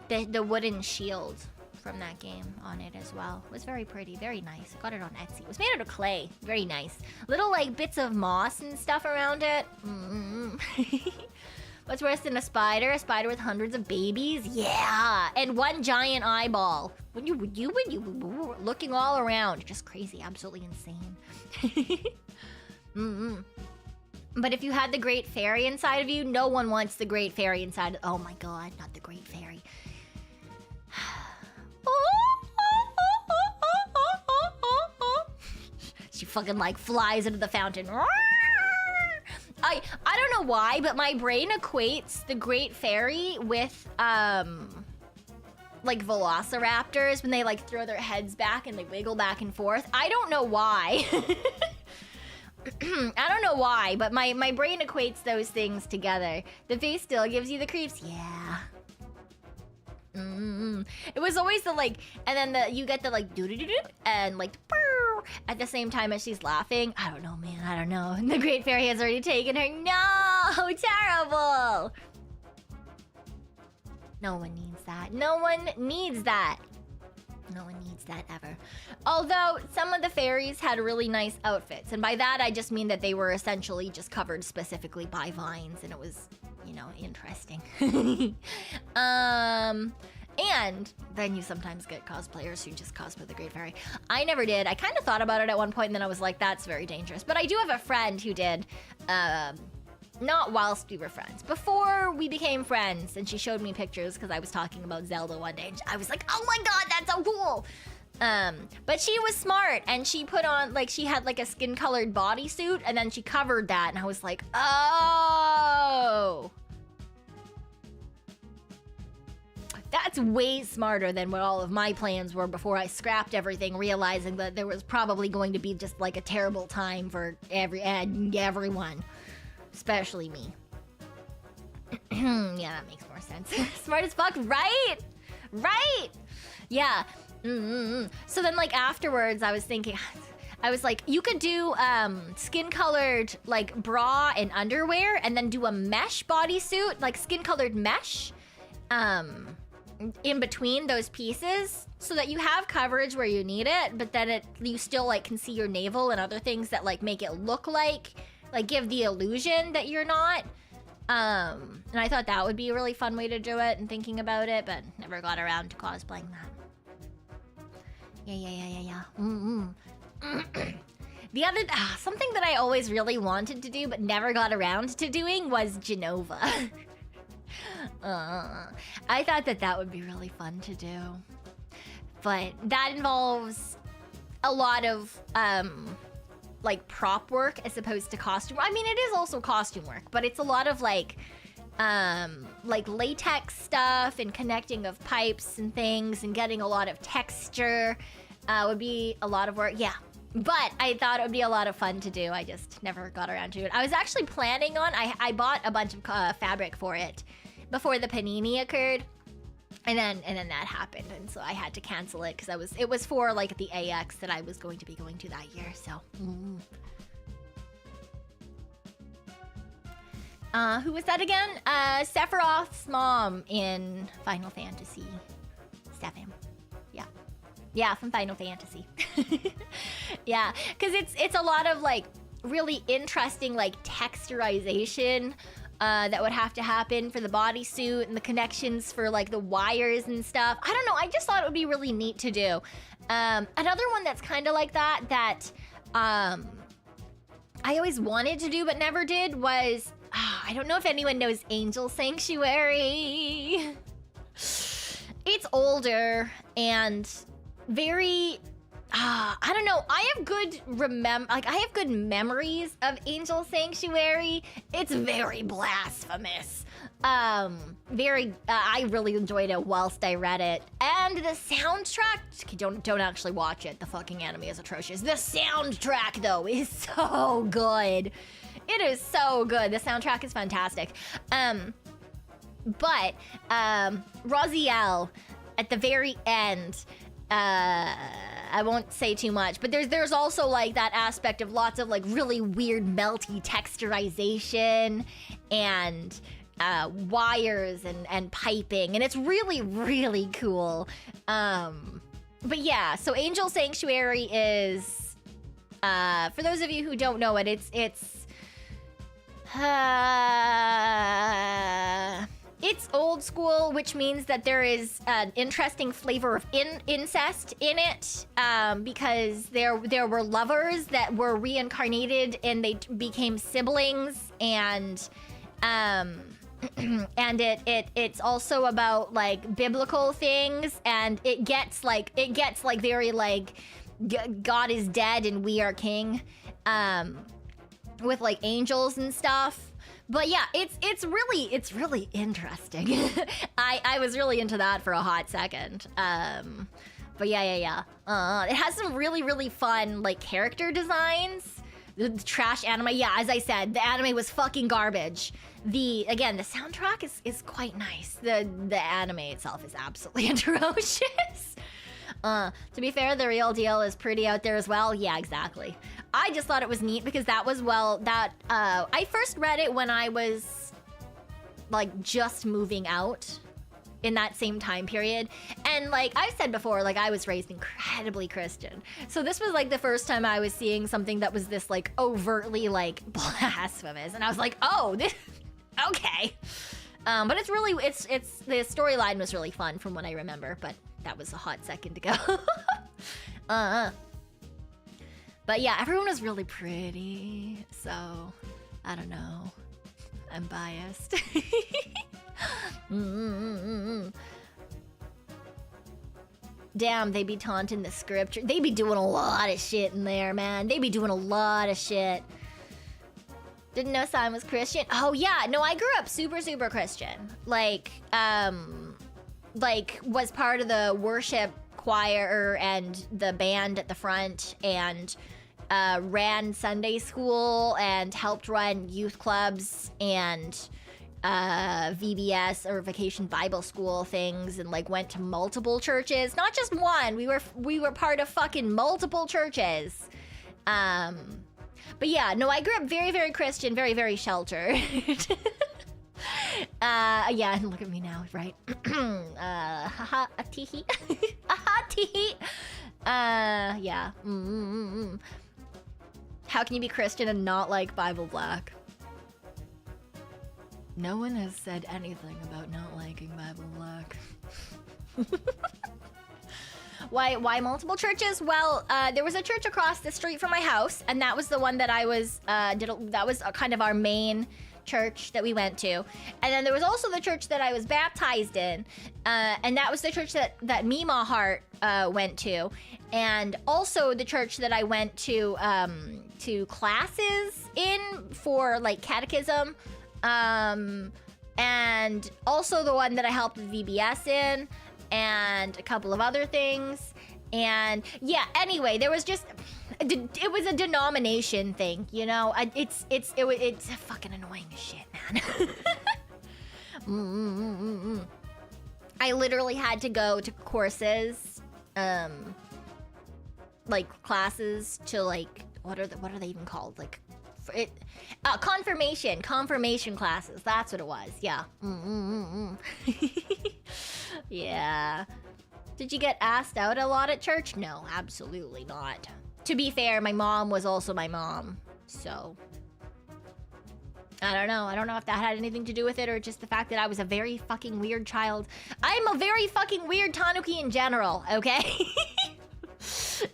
wooden shield from that game on it as well. It was very pretty, very nice. I got it on Etsy. It was made out of clay. Very nice. Little like bits of moss and stuff around it. What's worse than a spider? A spider with hundreds of babies? Yeah! And one giant eyeball. When you looking all around. Just crazy, absolutely insane. But if you had the Great Fairy inside of you, no one wants the Great Fairy inside. Oh my god, not the Great Fairy. She fucking like flies into the fountain. I don't know why, but my brain equates the Great Fairy with like velociraptors when they like throw their heads back and they wiggle back and forth. I don't know why. I don't know why, but my brain equates those things together. The face still gives you the creeps. Yeah. It was always the like, and then you get the like doo-doo-doo-doo and like at the same time as she's laughing. I don't know, man. I don't know. And the Great Fairy has already taken her. No, terrible. No one needs that. No one needs that. No one needs that ever. Although some of the fairies had really nice outfits, and by that I just mean that they were essentially just covered specifically by vines, and it was, you know, interesting. And then you sometimes get cosplayers who just cosplay the Great Fairy. I never did. I kind of thought about it at one point, and then I was like, that's very dangerous. But I do have a friend who did, not whilst we were friends. Before we became friends, and she showed me pictures because I was talking about Zelda one day, and I was like, oh my god, that's so cool! But she was smart, and she put on, like, she had like a skin-colored bodysuit, and then she covered that, and I was like, oh! That's way smarter than what all of my plans were before I scrapped everything, realizing that there was probably going to be just like a terrible time for everyone, especially me. Yeah, that makes more sense. Smart as fuck, right? Right? Yeah. So then, like, afterwards, I was thinking, I was like, you could do skin-colored, like, bra and underwear, and then do a mesh bodysuit, like skin-colored mesh, in between those pieces, so that you have coverage where you need it, but then you still, like, can see your navel and other things that, like, make it look like give the illusion that you're not. And I thought that would be a really fun way to do it, and thinking about it, but never got around to cosplaying that. Yeah. The other, something that I always really wanted to do but never got around to doing was Genova. I thought that would be really fun to do. But that involves a lot of, like, prop work as opposed to costume. I mean, it is also costume work, but it's a lot of, like latex stuff and connecting of pipes and things and getting a lot of texture. Would be a lot of work, yeah. But I thought it would be a lot of fun to do. I just never got around to it. I was actually planning on, I bought a bunch of fabric for it before the panini occurred. And then that happened, and so I had to cancel it because it was for like the AX that I was going to be going to that year, so. Who was that again? Sephiroth's mom in Final Fantasy VII. Yeah, from Final Fantasy. Yeah, because it's a lot of like really interesting like texturization that would have to happen for the bodysuit and the connections for like the wires and stuff. I don't know, I just thought it would be really neat to do. Another one that's kind of like that I always wanted to do but never did was, I don't know if anyone knows Angel Sanctuary. It's older and very, I don't know. I have good memories of Angel Sanctuary. It's very blasphemous. I really enjoyed it whilst I read it. And the soundtrack, don't actually watch it. The fucking anime is atrocious. The soundtrack though is so good. It is so good. The soundtrack is fantastic. But Raziel at the very end, I won't say too much, but there's also like that aspect of lots of like really weird melty texturization and wires and piping, and it's really, really cool. But yeah, so Angel Sanctuary is, for those of you who don't know it, it's old school, which means that there is an interesting flavor of incest in it, because there were lovers that were reincarnated and they became siblings, and it's also about like biblical things, and it gets very like God is dead and we are king, with like angels and stuff. But yeah, it's really interesting. I was really into that for a hot second. But yeah. It has some really, really fun like character designs. The trash anime, yeah, as I said, the anime was fucking garbage. The soundtrack is quite nice. The anime itself is absolutely atrocious. To be fair, the real deal is pretty out there as well. Yeah, exactly. I just thought it was neat because I first read it when I was like just moving out in that same time period. And like I've said before, like I was raised incredibly Christian. So this was like the first time I was seeing something that was this like overtly like blasphemous. And I was like, oh, this, okay. But it's the storyline was really fun from what I remember, but that was a hot second to go. But yeah, everyone was really pretty, so I don't know. I'm biased. Damn, they be taunting the scripture. They be doing a lot of shit in there, man. They be doing a lot of shit. Didn't know Simon was Christian. Oh yeah, no, I grew up super, super Christian. Like, like was part of the worship choir and the band at the front, and ran Sunday school and helped run youth clubs and VBS or Vacation Bible School things, and like went to multiple churches, not just one. We were part of fucking multiple churches. But yeah, no, I grew up very, very Christian, very, very sheltered. Yeah, and look at me now, right? Haha, a teehee. Haha, teehee. Yeah. How can you be Christian and not like Bible Black? No one has said anything about not liking Bible Black. Why multiple churches? Well, there was a church across the street from my house, and that was the one that I was, that was kind of our main church that we went to. And then there was also the church that I was baptized in, and that was the church that Meema Hart went to, and also the church that I went to classes in for like catechism, and also the one that I helped with VBS in, and a couple of other things. And yeah, anyway, there was just, it was a denomination thing, you know. It's fucking annoying as shit, man. I literally had to go to courses, like classes to like, what are they even called? Like, confirmation classes. That's what it was. Yeah. Yeah. Did you get asked out a lot at church? No, absolutely not. To be fair, my mom was also my mom, so I don't know. I don't know if that had anything to do with it or just the fact that I was a very fucking weird child. I'm a very fucking weird Tanuki in general, okay?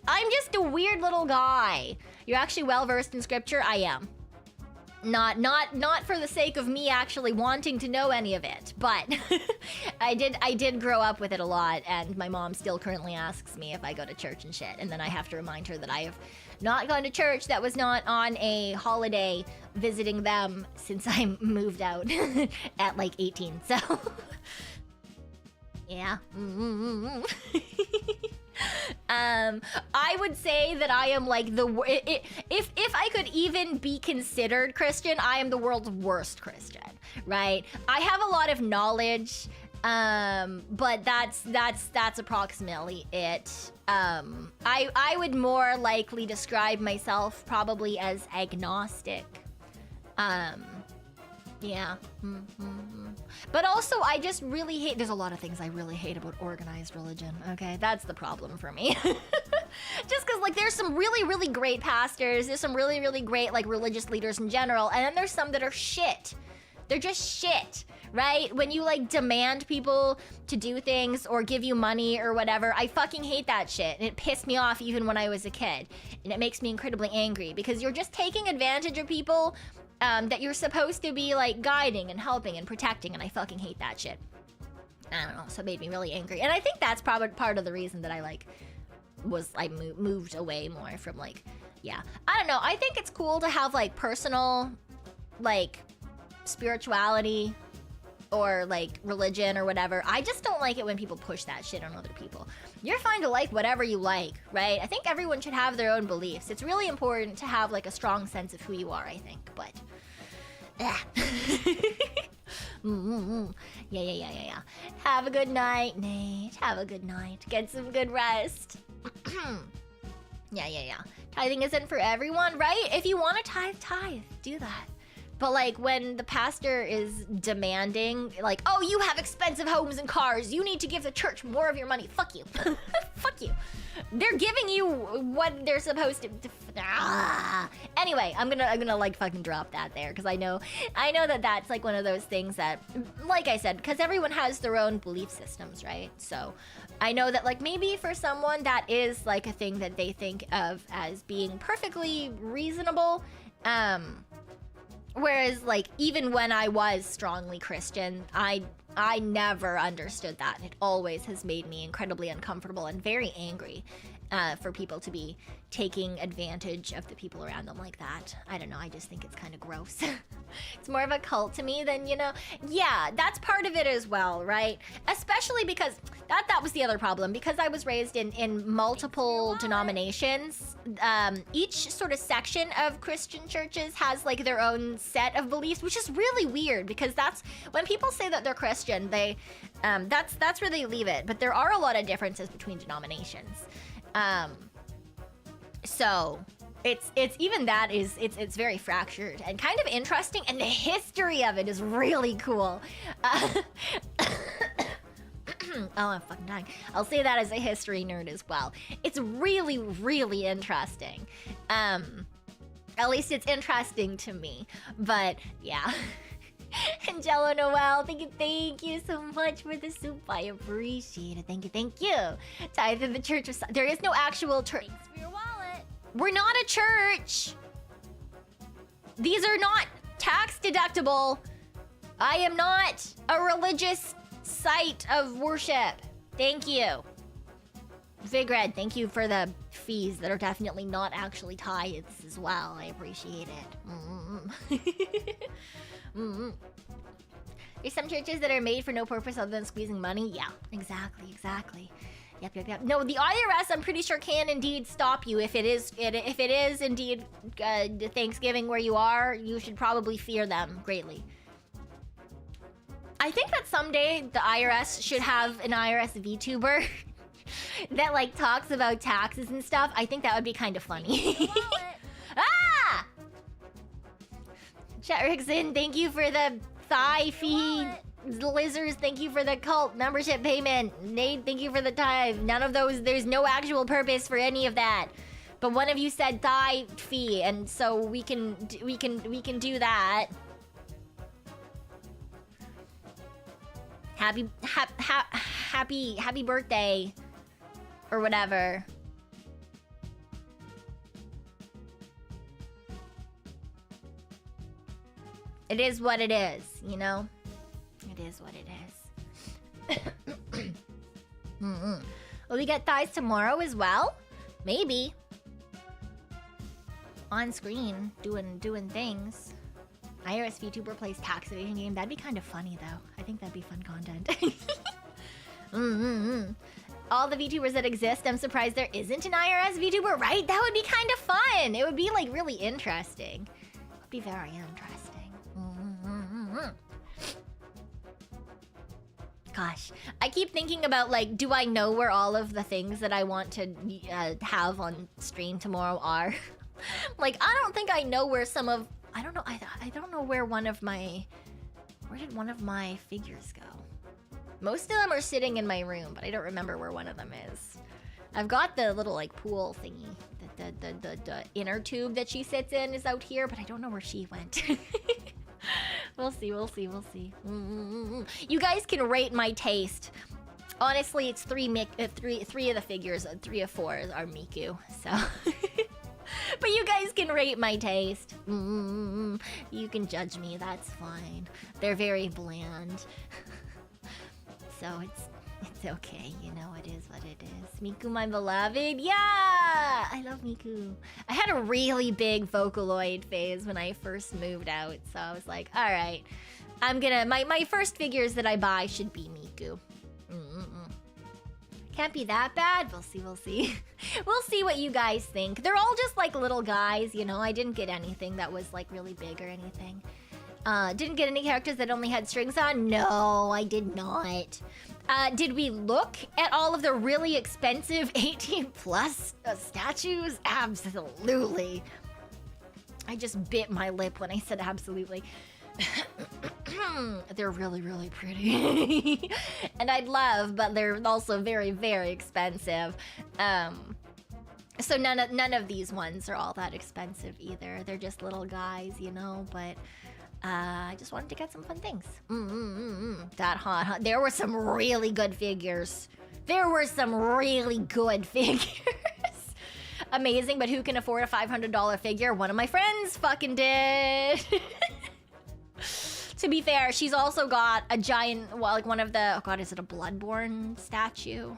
I'm just a weird little guy. You're actually well versed in scripture? I am. Not for the sake of me actually wanting to know any of it, but I did grow up with it a lot, and my mom still currently asks me if I go to church and shit, and then I have to remind her that I have not gone to church that was not on a holiday visiting them since I moved out at like 18, so yeah. I would say that I am like if I could even be considered Christian, I am the world's worst Christian, right? I have a lot of knowledge, but that's approximately it. I would more likely describe myself probably as agnostic. Yeah. But also, I just really hate, there's a lot of things I really hate about organized religion, okay? That's the problem for me. Just because, like, there's some really, really great pastors, there's some really, really great, like, religious leaders in general, and then there's some that are shit. They're just shit, right? When you, like, demand people to do things or give you money or whatever, I fucking hate that shit. And it pissed me off even when I was a kid. And it makes me incredibly angry because you're just taking advantage of people that you're supposed to be like guiding and helping and protecting, and I fucking hate that shit. I don't know, so it made me really angry, and I think that's probably part of the reason that I like moved away more from like, yeah, I don't know. I think it's cool to have like personal like spirituality or like religion or whatever. I just don't like it when people push that shit on other people. You're fine to like whatever you like, right? I think everyone should have their own beliefs. It's really important to have like a strong sense of who you are, I think, but yeah. Yeah. Have a good night, Nate. Have a good night. Get some good rest. Yeah. Tithing isn't for everyone, right? If you want to tithe, do that. But like when the pastor is demanding, like, oh, you have expensive homes and cars, you need to give the church more of your money. Fuck you. Fuck you. They're giving you what they're supposed to. Anyway, I'm gonna like fucking drop that there because I know that that's like one of those things that, like I said, because everyone has their own belief systems, right? So I know that like maybe for someone that is like a thing that they think of as being perfectly reasonable. Whereas, like, even when I was strongly Christian, I never understood that. It always has made me incredibly uncomfortable and very angry. for people to be taking advantage of the people around them like that. I don't know, I just think it's kind of gross. It's more of a cult to me than, you know, yeah, that's part of it as well, right? Especially because that was the other problem. Because I was raised in multiple denominations, each sort of section of Christian churches has like their own set of beliefs, which is really weird because that's when people say that they're Christian, they that's where they leave it. But there are a lot of differences between denominations. So it's even that is it's very fractured and kind of interesting, and the history of it is really cool. Oh, I'm fucking dying. I'll say that as a history nerd as well. It's really, really interesting. At least it's interesting to me. But yeah. Angelo Noel, thank you so much for the soup. I appreciate it. Thank you. Tithe of the Church of... There is no actual church. Thanks for your wallet. We're not a church. These are not tax deductible. I am not a religious site of worship. Thank you. Vigred, thank you for the fees that are definitely not actually tithes as well. I appreciate it. There's some churches that are made for no purpose other than squeezing money. Yeah, exactly. Yep. No, the IRS, I'm pretty sure, can indeed stop you if it is indeed Thanksgiving where you are. You should probably fear them greatly. I think that someday the IRS should have an IRS VTuber that like talks about taxes and stuff. I think that would be kind of funny. Ah! Chat Rickson, thank you for the thigh fee. Lizards, thank you for the cult membership payment. Nate, thank you for the tithe. None of those, there's no actual purpose for any of that. But one of you said thigh fee, and so we can do that. Happy birthday, or whatever. It is what it is, you know? It is what it is. Will we get thighs tomorrow as well? Maybe. On screen, doing things. IRS VTuber plays tax evasion game. That'd be kind of funny, though. I think that'd be fun content. All the VTubers that exist, I'm surprised there isn't an IRS VTuber, right? That would be kind of fun. It would be, like, really interesting. It would be very interesting. Gosh, I keep thinking about, like, do I know where all of the things that I want to have on stream tomorrow are? Like, I don't think I know where some of... I don't know. I don't know where one of my... Where did one of my figures go? Most of them are sitting in my room, but I don't remember where one of them is. I've got the little, like, pool thingy. The inner tube that she sits in is out here, but I don't know where she went. We'll see. You guys can rate my taste. Honestly, it's three of the figures, 3 of 4 are Miku, so... But you guys can rate my taste. You can judge me, that's fine. They're very bland. So it's okay, you know, it is what it is. Miku, my beloved, yeah! I love Miku. I had a really big Vocaloid phase when I first moved out, so I was like, alright, I'm gonna, my first figures that I buy should be Miku. Can't be that bad. We'll see. We'll see what you guys think. They're all just like little guys, you know. I didn't get anything that was like really big or anything. Didn't get any characters that only had strings on. No, I did not. Did we look at all of the really expensive 18 plus statues? Absolutely. I just bit my lip when I said absolutely. They're really, really pretty. And I'd love, but they're also very, very expensive. So none of these ones are all that expensive either. They're just little guys, you know, but I just wanted to get some fun things. That hot. There were some really good figures. Amazing, but who can afford a $500 figure? One of my friends fucking did. To be fair, she's also got a giant, well, like one of the, oh god, is it a Bloodborne statue?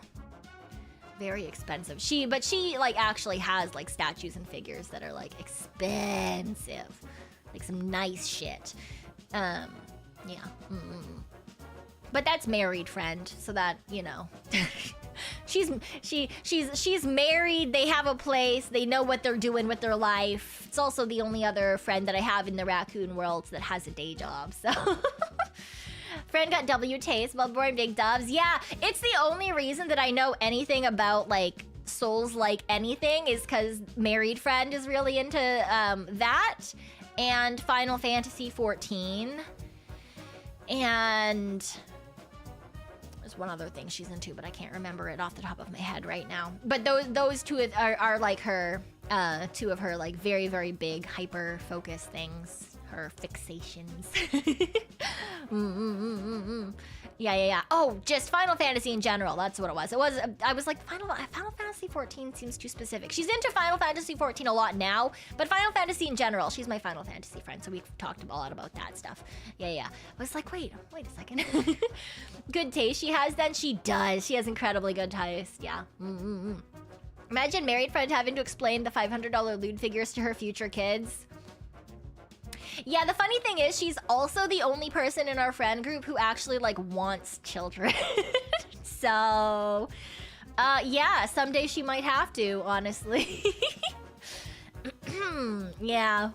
Very expensive. But she like actually has like statues and figures that are like expensive. Like some nice shit. Yeah. But that's married friend, so that, you know. she's married, they have a place, they know what they're doing with their life. It's also the only other friend that I have in the raccoon world that has a day job, so. Friend got W taste, Bloodborne, big dubs. Yeah, it's the only reason that I know anything about like Souls like anything is because married friend is really into that and Final Fantasy 14. And there's one other thing she's into, but I can't remember it off the top of my head right now. But those two are like her, two of her like very, very big hyper focus things. Her fixations. Yeah. Oh, just Final Fantasy in general. That's what it was. I was like, Final Fantasy 14 seems too specific. She's into Final Fantasy 14 a lot now, but Final Fantasy in general, she's my Final Fantasy friend, so we've talked a lot about that stuff. Yeah. I was like, wait a second. Good taste she has then? She does. She has incredibly good taste. Yeah. Imagine married friend having to explain the $500 lewd figures to her future kids. Yeah, the funny thing is she's also the only person in our friend group who actually like wants children. So, yeah, someday she might have to, honestly. Yeah.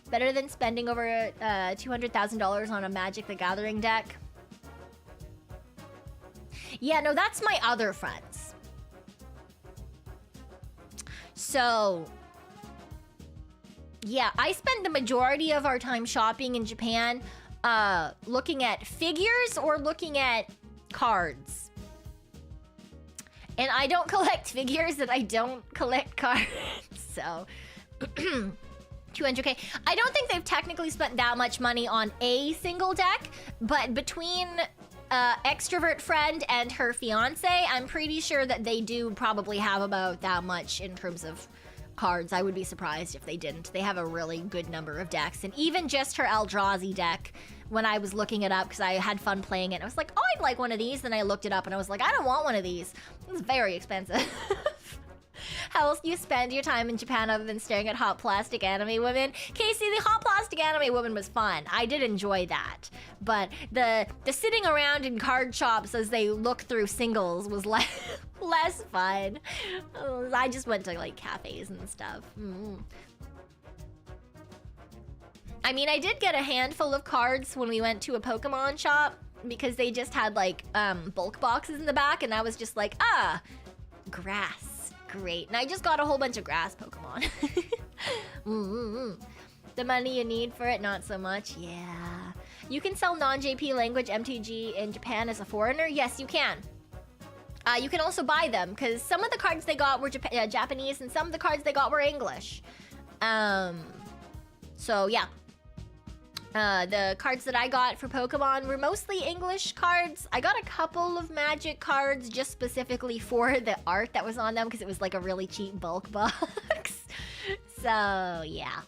Better than spending over $200,000 on a Magic the Gathering deck. Yeah, no, that's my other friends. So, yeah, I spend the majority of our time shopping in Japan looking at figures or looking at cards. And I don't collect figures and I don't collect cards, so 200K. I don't think they've technically spent that much money on a single deck, but between extrovert friend and her fiance, I'm pretty sure that they do probably have about that much in terms of cards. I would be surprised if they didn't. They have a really good number of decks, and even just her Eldrazi deck, when I was looking it up because I had fun playing it, I was like, oh, I'd like one of these. Then I looked it up and I was like, I don't want one of these. It's very expensive. How else do you spend your time in Japan other than staring at hot plastic anime women? Casey, the hot plastic anime woman was fun. I did enjoy that. But the sitting around in card shops as they look through singles was less fun. I just went to like cafes and stuff. I mean, I did get a handful of cards when we went to a Pokemon shop because they just had like bulk boxes in the back, and I was just like, grass. Great. And I just got a whole bunch of grass Pokemon. The money you need for it, not so much. Yeah. You can sell non-JP language MTG in Japan as a foreigner? Yes, you can. You can also buy them, because some of the cards they got were Japanese, and some of the cards they got were English. So, yeah. The cards that I got for Pokemon were mostly English cards. I got a couple of Magic cards just specifically for the art that was on them because it was like a really cheap bulk box. So, yeah.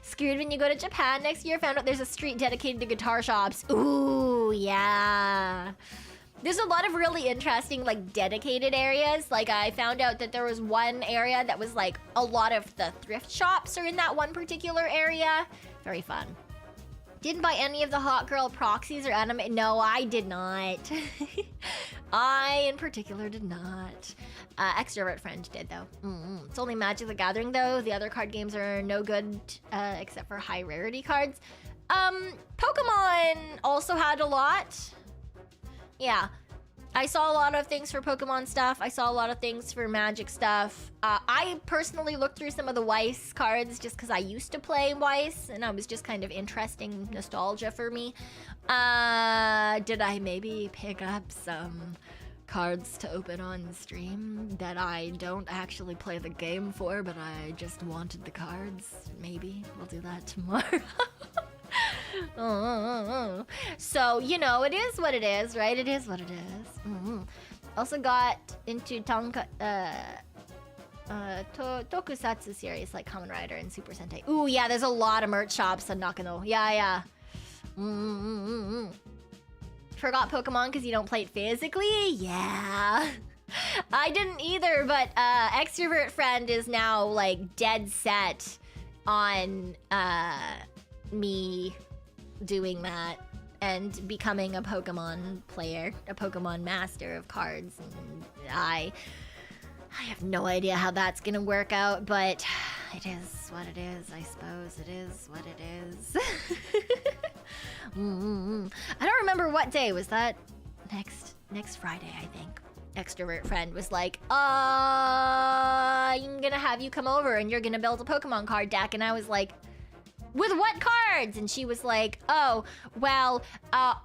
Screwed when you go to Japan next year. Found out there's a street dedicated to guitar shops. Ooh, yeah. There's a lot of really interesting, like, dedicated areas. Like, I found out that there was one area that was, like, a lot of the thrift shops are in that one particular area. Very fun. Didn't buy any of the hot girl proxies or anime. No, I did not. I, in particular, did not. Extrovert friend did, though. It's only Magic the Gathering, though. The other card games are no good, except for high rarity cards. Pokemon also had a lot. Yeah. I saw a lot of things for Pokemon stuff. I saw a lot of things for Magic stuff. I personally looked through some of the Weiss cards just because I used to play Weiss, and it was just kind of interesting nostalgia for me. Did I maybe pick up some cards to open on stream that I don't actually play the game for, but I just wanted the cards? Maybe. We'll do that tomorrow. So, you know, it is what it is, right? It is what it is. Also got into tokusatsu series like Kamen Rider and Super Sentai. Ooh, yeah, there's a lot of merch shops on Nakano. Yeah. Forgot Pokemon because you don't play it physically? Yeah. I didn't either, but extrovert friend is now like dead set on me doing that and becoming a Pokemon player, a Pokemon master of cards. And I have no idea how that's gonna work out, but it is what it is, I suppose. It is what it is. I don't remember what day. Was that next Friday, I think. Extrovert friend was like, I'm gonna have you come over and you're gonna build a Pokemon card deck. And I was like, with what cards? And she was like, oh, well,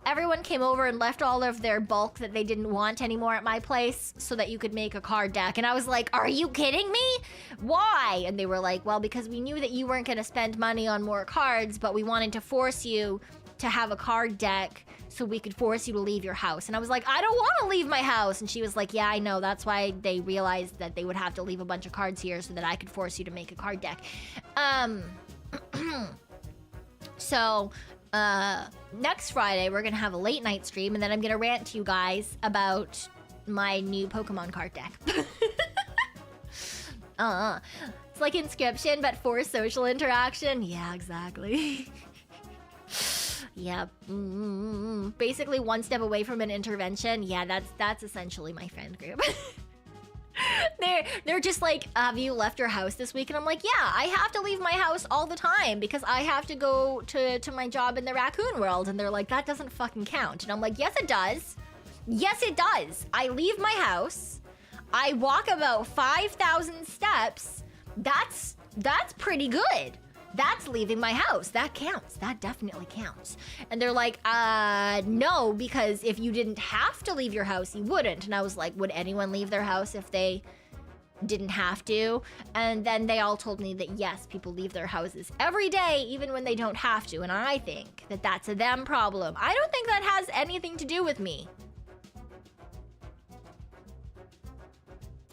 everyone came over and left all of their bulk that they didn't want anymore at my place so that you could make a card deck. And I was like, are you kidding me? Why? And they were like, well, because we knew that you weren't gonna spend money on more cards, but we wanted to force you to have a card deck so we could force you to leave your house. And I was like, I don't want to leave my house. And she was like, yeah, I know. That's why they realized that they would have to leave a bunch of cards here so that I could force you to make a card deck. So, next Friday, we're going to have a late night stream, and then I'm going to rant to you guys about my new Pokemon card deck. It's like Inscription, but for social interaction. Yeah, exactly. Yep. Basically one step away from an intervention. Yeah, that's essentially my friend group. They're just like, have you left your house this week? And I'm like, yeah, I have to leave my house all the time because I have to go to my job in the raccoon world. And they're like, that doesn't fucking count. And I'm like, yes, it does. Yes, it does. I leave my house. I walk about 5,000 steps. That's pretty good. That's leaving my house. That counts. That definitely counts. And they're like, no, because if you didn't have to leave your house, you wouldn't. And I was like, would anyone leave their house if they didn't have to? And then they all told me that yes, people leave their houses every day, even when they don't have to. And I think that that's a them problem. I don't think that has anything to do with me.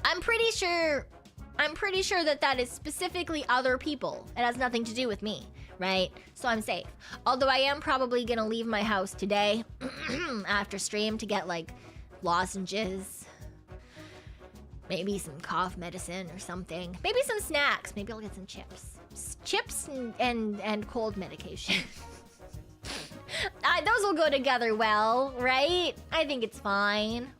I'm pretty sure that is specifically other people. It has nothing to do with me, right? So I'm safe. Although I am probably gonna leave my house today after stream to get like lozenges, maybe some cough medicine or something, maybe some snacks. Maybe I'll get some chips and cold medication. Those will go together well, right? I think it's fine.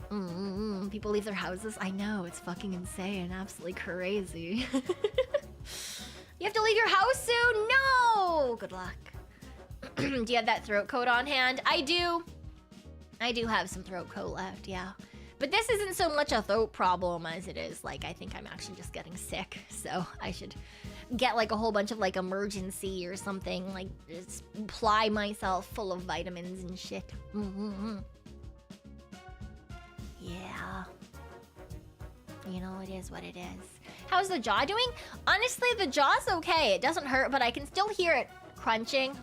People leave their houses. I know, it's fucking insane, absolutely crazy. You have to leave your house soon? No! Good luck. Do you have that throat coat on hand? I do. I do have some throat coat left, yeah. But this isn't so much a throat problem as it is, like, I think I'm actually just getting sick. So I should get like a whole bunch of like emergency or something, like just ply myself full of vitamins and shit. Yeah. You know, it is what it is. How's the jaw doing? Honestly, the jaw's okay. It doesn't hurt, but I can still hear it crunching.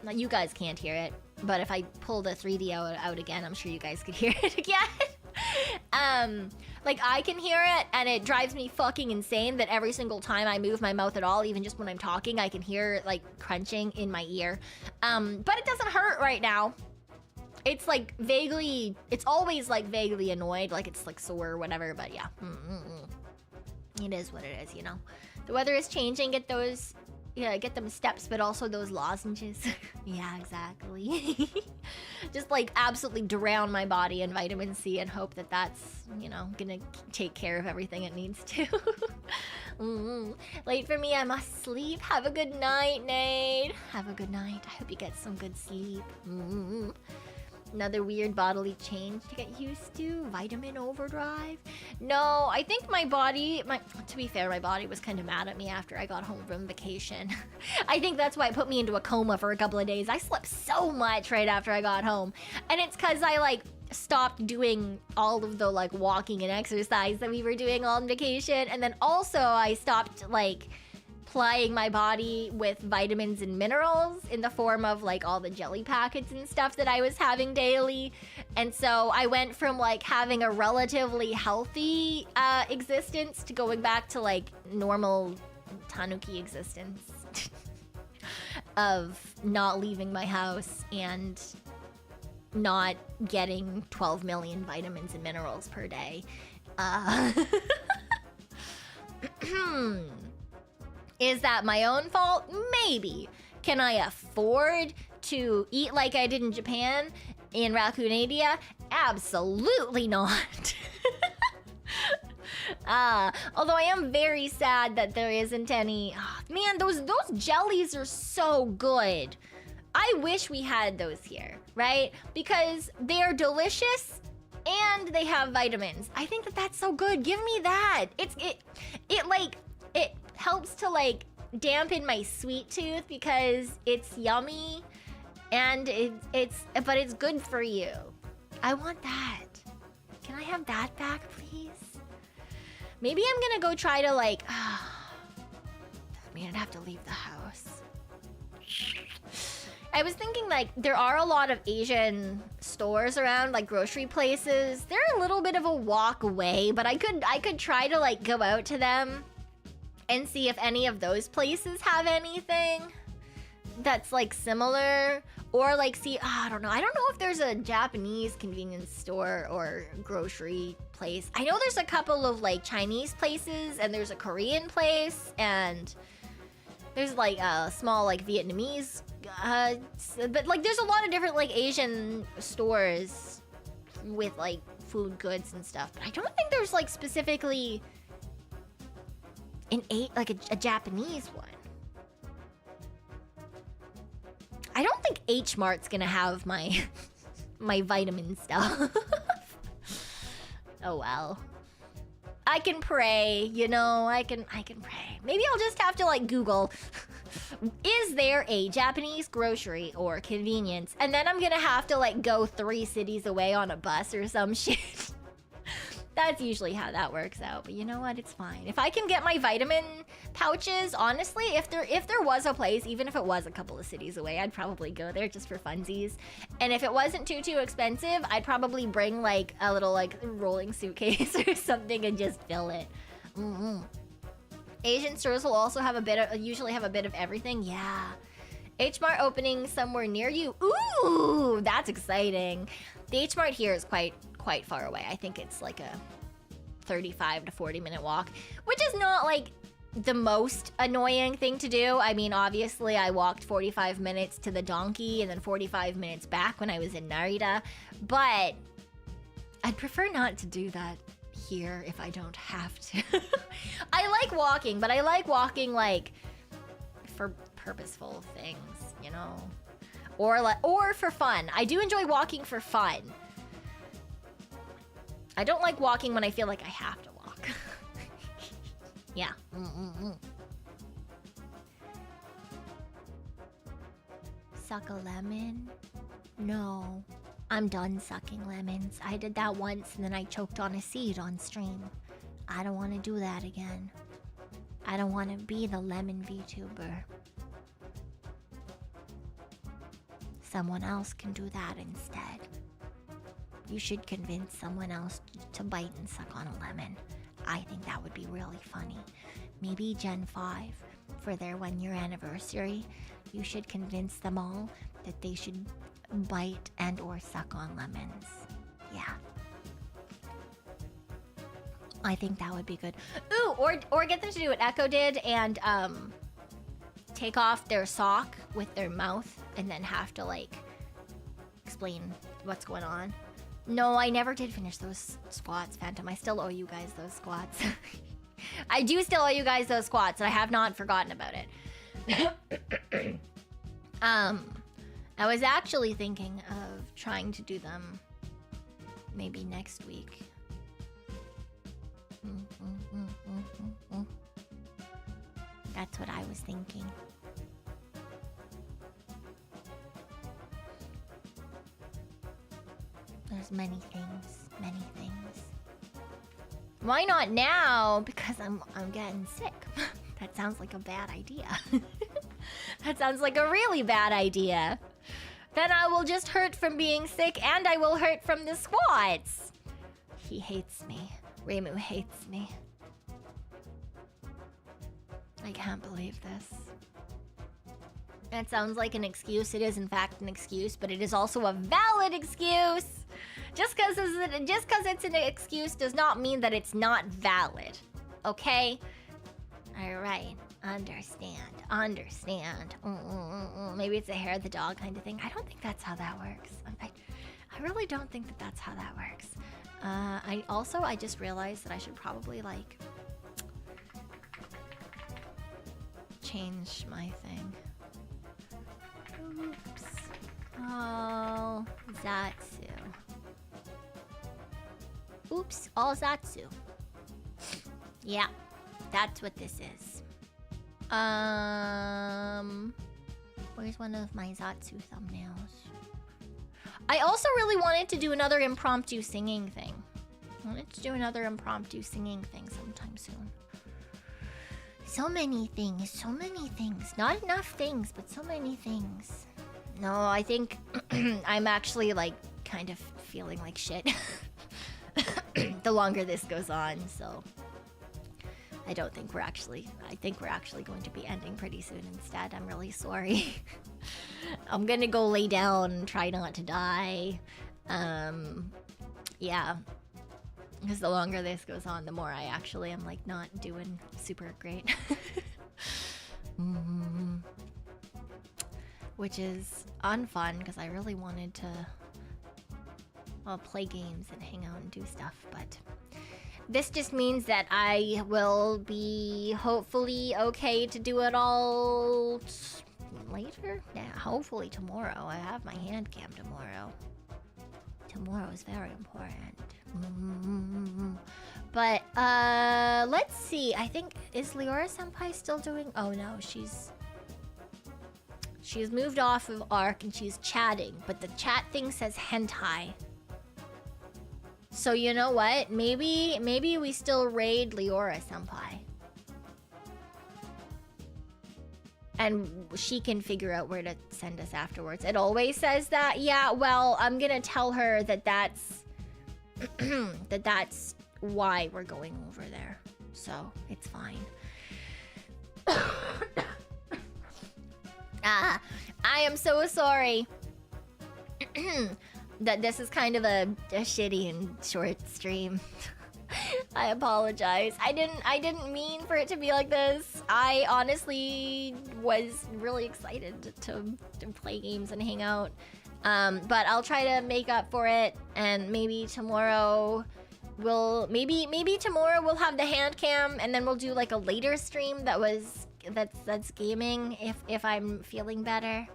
Now, you guys can't hear it, but if I pull the 3D out again, I'm sure you guys could hear it again. Like I can hear it, and it drives me fucking insane that every single time I move my mouth at all, even just when I'm talking, I can hear it like crunching in my ear. But it doesn't hurt right now. It's like vaguely, it's always like vaguely annoyed, like it's like sore or whatever, but yeah. It is what it is, you know. The weather is changing, get those, yeah, get them steps, but also those lozenges. Yeah, exactly. Just like absolutely drown my body in vitamin C and hope that that's, you know, gonna take care of everything it needs to. Late for me, I must sleep. Have a good night, Nate. Have a good night. I hope you get some good sleep. Another weird bodily change to get used to. Vitamin overdrive. No, I think my body, to be fair, my body was kind of mad at me after I got home from vacation. I think that's why it put me into a coma for a couple of days. I slept so much right after I got home. And it's because I like stopped doing all of the like walking and exercise that we were doing on vacation. And then also I stopped like plying my body with vitamins and minerals in the form of like all the jelly packets and stuff that I was having daily. And so I went from like having a relatively healthy existence to going back to like normal Tanuki existence of not leaving my house and not getting 12 million vitamins and minerals per day. Is that my own fault? Maybe. Can I afford to eat like I did in Japan, in Raccoonania? Absolutely not. Although I am very sad that there isn't any. Oh, man, those jellies are so good. I wish we had those here, right? Because they are delicious and they have vitamins. I think that that's so good. Give me that. It helps to like dampen my sweet tooth because it's yummy and but it's good for you. I want that. Can I have that back, please? Maybe I'm gonna go try to like, I mean, I'd have to leave the house. I was thinking like there are a lot of Asian stores around, like grocery places. They're a little bit of a walk away, but I could try to like go out to them and see if any of those places have anything that's like similar, or like see, I don't know if there's a Japanese convenience store or grocery place. I know there's a couple of like Chinese places, and there's a Korean place, and there's like a small like Vietnamese, but like there's a lot of different like Asian stores with like food goods and stuff. But I don't think there's like specifically a Japanese one. I don't think H Mart's gonna have my my vitamin stuff. Oh well. I can pray, you know, I can pray. Maybe I'll just have to like Google, is there a Japanese grocery or convenience? And then I'm gonna have to like go 3 cities away on a bus or some shit. That's usually how that works out, but you know what? It's fine. If I can get my vitamin pouches, honestly, if there was a place, even if it was a couple of cities away, I'd probably go there just for funsies. And if it wasn't too expensive, I'd probably bring like a little like rolling suitcase or something and just fill it. Asian stores will also have usually have a bit of everything. Yeah. H Mart opening somewhere near you. Ooh, that's exciting. The H Mart here is quite far away. I think it's like a 35 to 40 minute walk, which is not like the most annoying thing to do. I mean, obviously I walked 45 minutes to the donkey and then 45 minutes back when I was in Narita, but I'd prefer not to do that here if I don't have to. I like walking, but I like walking like for purposeful things, you know, or for fun. I do enjoy walking for fun. I don't like walking when I feel like I have to walk. Yeah. Suck a lemon? No. I'm done sucking lemons. I did that once and then I choked on a seed on stream. I don't want to do that again. I don't want to be the lemon VTuber. Someone else can do that instead. You should convince someone else to bite and suck on a lemon. I think that would be really funny. Maybe Gen 5, for their 1-year anniversary, you should convince them all that they should bite and or suck on lemons. Yeah. I think that would be good. Ooh, or get them to do what Echo did and take off their sock with their mouth and then have to like explain what's going on. No, I never did finish those squats, Phantom. I still owe you guys those squats. I do still owe you guys those squats, and I have not forgotten about it. I was actually thinking of trying to do them maybe next week. That's what I was thinking. There's many things, many things. Why not now? Because I'm getting sick. That sounds like a bad idea. That sounds like a really bad idea. Then I will just hurt from being sick and I will hurt from the squats. He hates me. Reimu hates me. I can't believe this. That sounds like an excuse. It is in fact an excuse, but it is also a valid excuse. Just because it's an excuse does not mean that it's not valid. Okay? Alright. Understand. Maybe it's a hair of the dog kind of thing. I don't think that's how that works. I really don't think that that's how that works. I just realized that I should probably, like, change my thing. Oops. Oh, Zatsu. Oops, all Zatsu. Yeah, that's what this is. Where's one of my Zatsu thumbnails? I also really wanted to do another impromptu singing thing. Sometime soon. So many things. Not enough things, but so many things. No, I think I'm actually, like, kind of feeling like shit. The longer this goes on, so... I think we're actually going to be ending pretty soon instead. I'm really sorry. I'm gonna go lay down and try not to die. Yeah. Because the longer this goes on, the more I actually am, like, not doing super great. Which is unfun, because I really wanted to, well, play games and hang out and do stuff, but... This just means that I will be hopefully okay to do it all later? Yeah, hopefully tomorrow. I have my hand cam tomorrow. Tomorrow is very important. But, let's see. I think, is Leora-senpai still doing... Oh no, she's moved off of Arc and she's chatting, but the chat thing says hentai. So you know what? Maybe we still raid Leora-senpai. And she can figure out where to send us afterwards. It always says that. Yeah, well, I'm gonna tell her that that's... that's why we're going over there. So, it's fine. I am so sorry. That this is kind of a shitty and short stream. I apologize. I didn't mean for it to be like this. I honestly was really excited to play games and hang out. But I'll try to make up for it, and maybe tomorrow maybe tomorrow we'll have the hand cam, and then we'll do like a later stream that's gaming if I'm feeling better.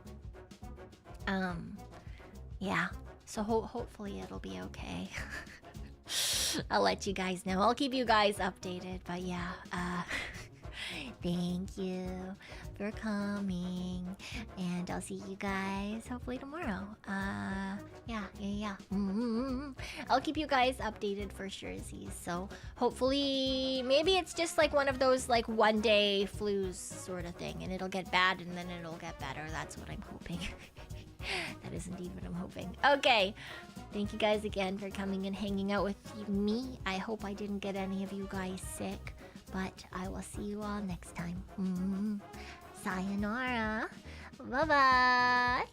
Yeah. So hopefully it'll be okay. I'll let you guys know. I'll keep you guys updated. But yeah, thank you for coming. And I'll see you guys hopefully tomorrow. Yeah. I'll keep you guys updated for sure. So hopefully, maybe it's just like one of those like one day flus sort of thing. And it'll get bad and then it'll get better. That's what I'm hoping. That is indeed what I'm hoping. Okay. Thank you guys again for coming and hanging out with me. I hope I didn't get any of you guys sick, but I will see you all next time. Sayonara. Bye-bye.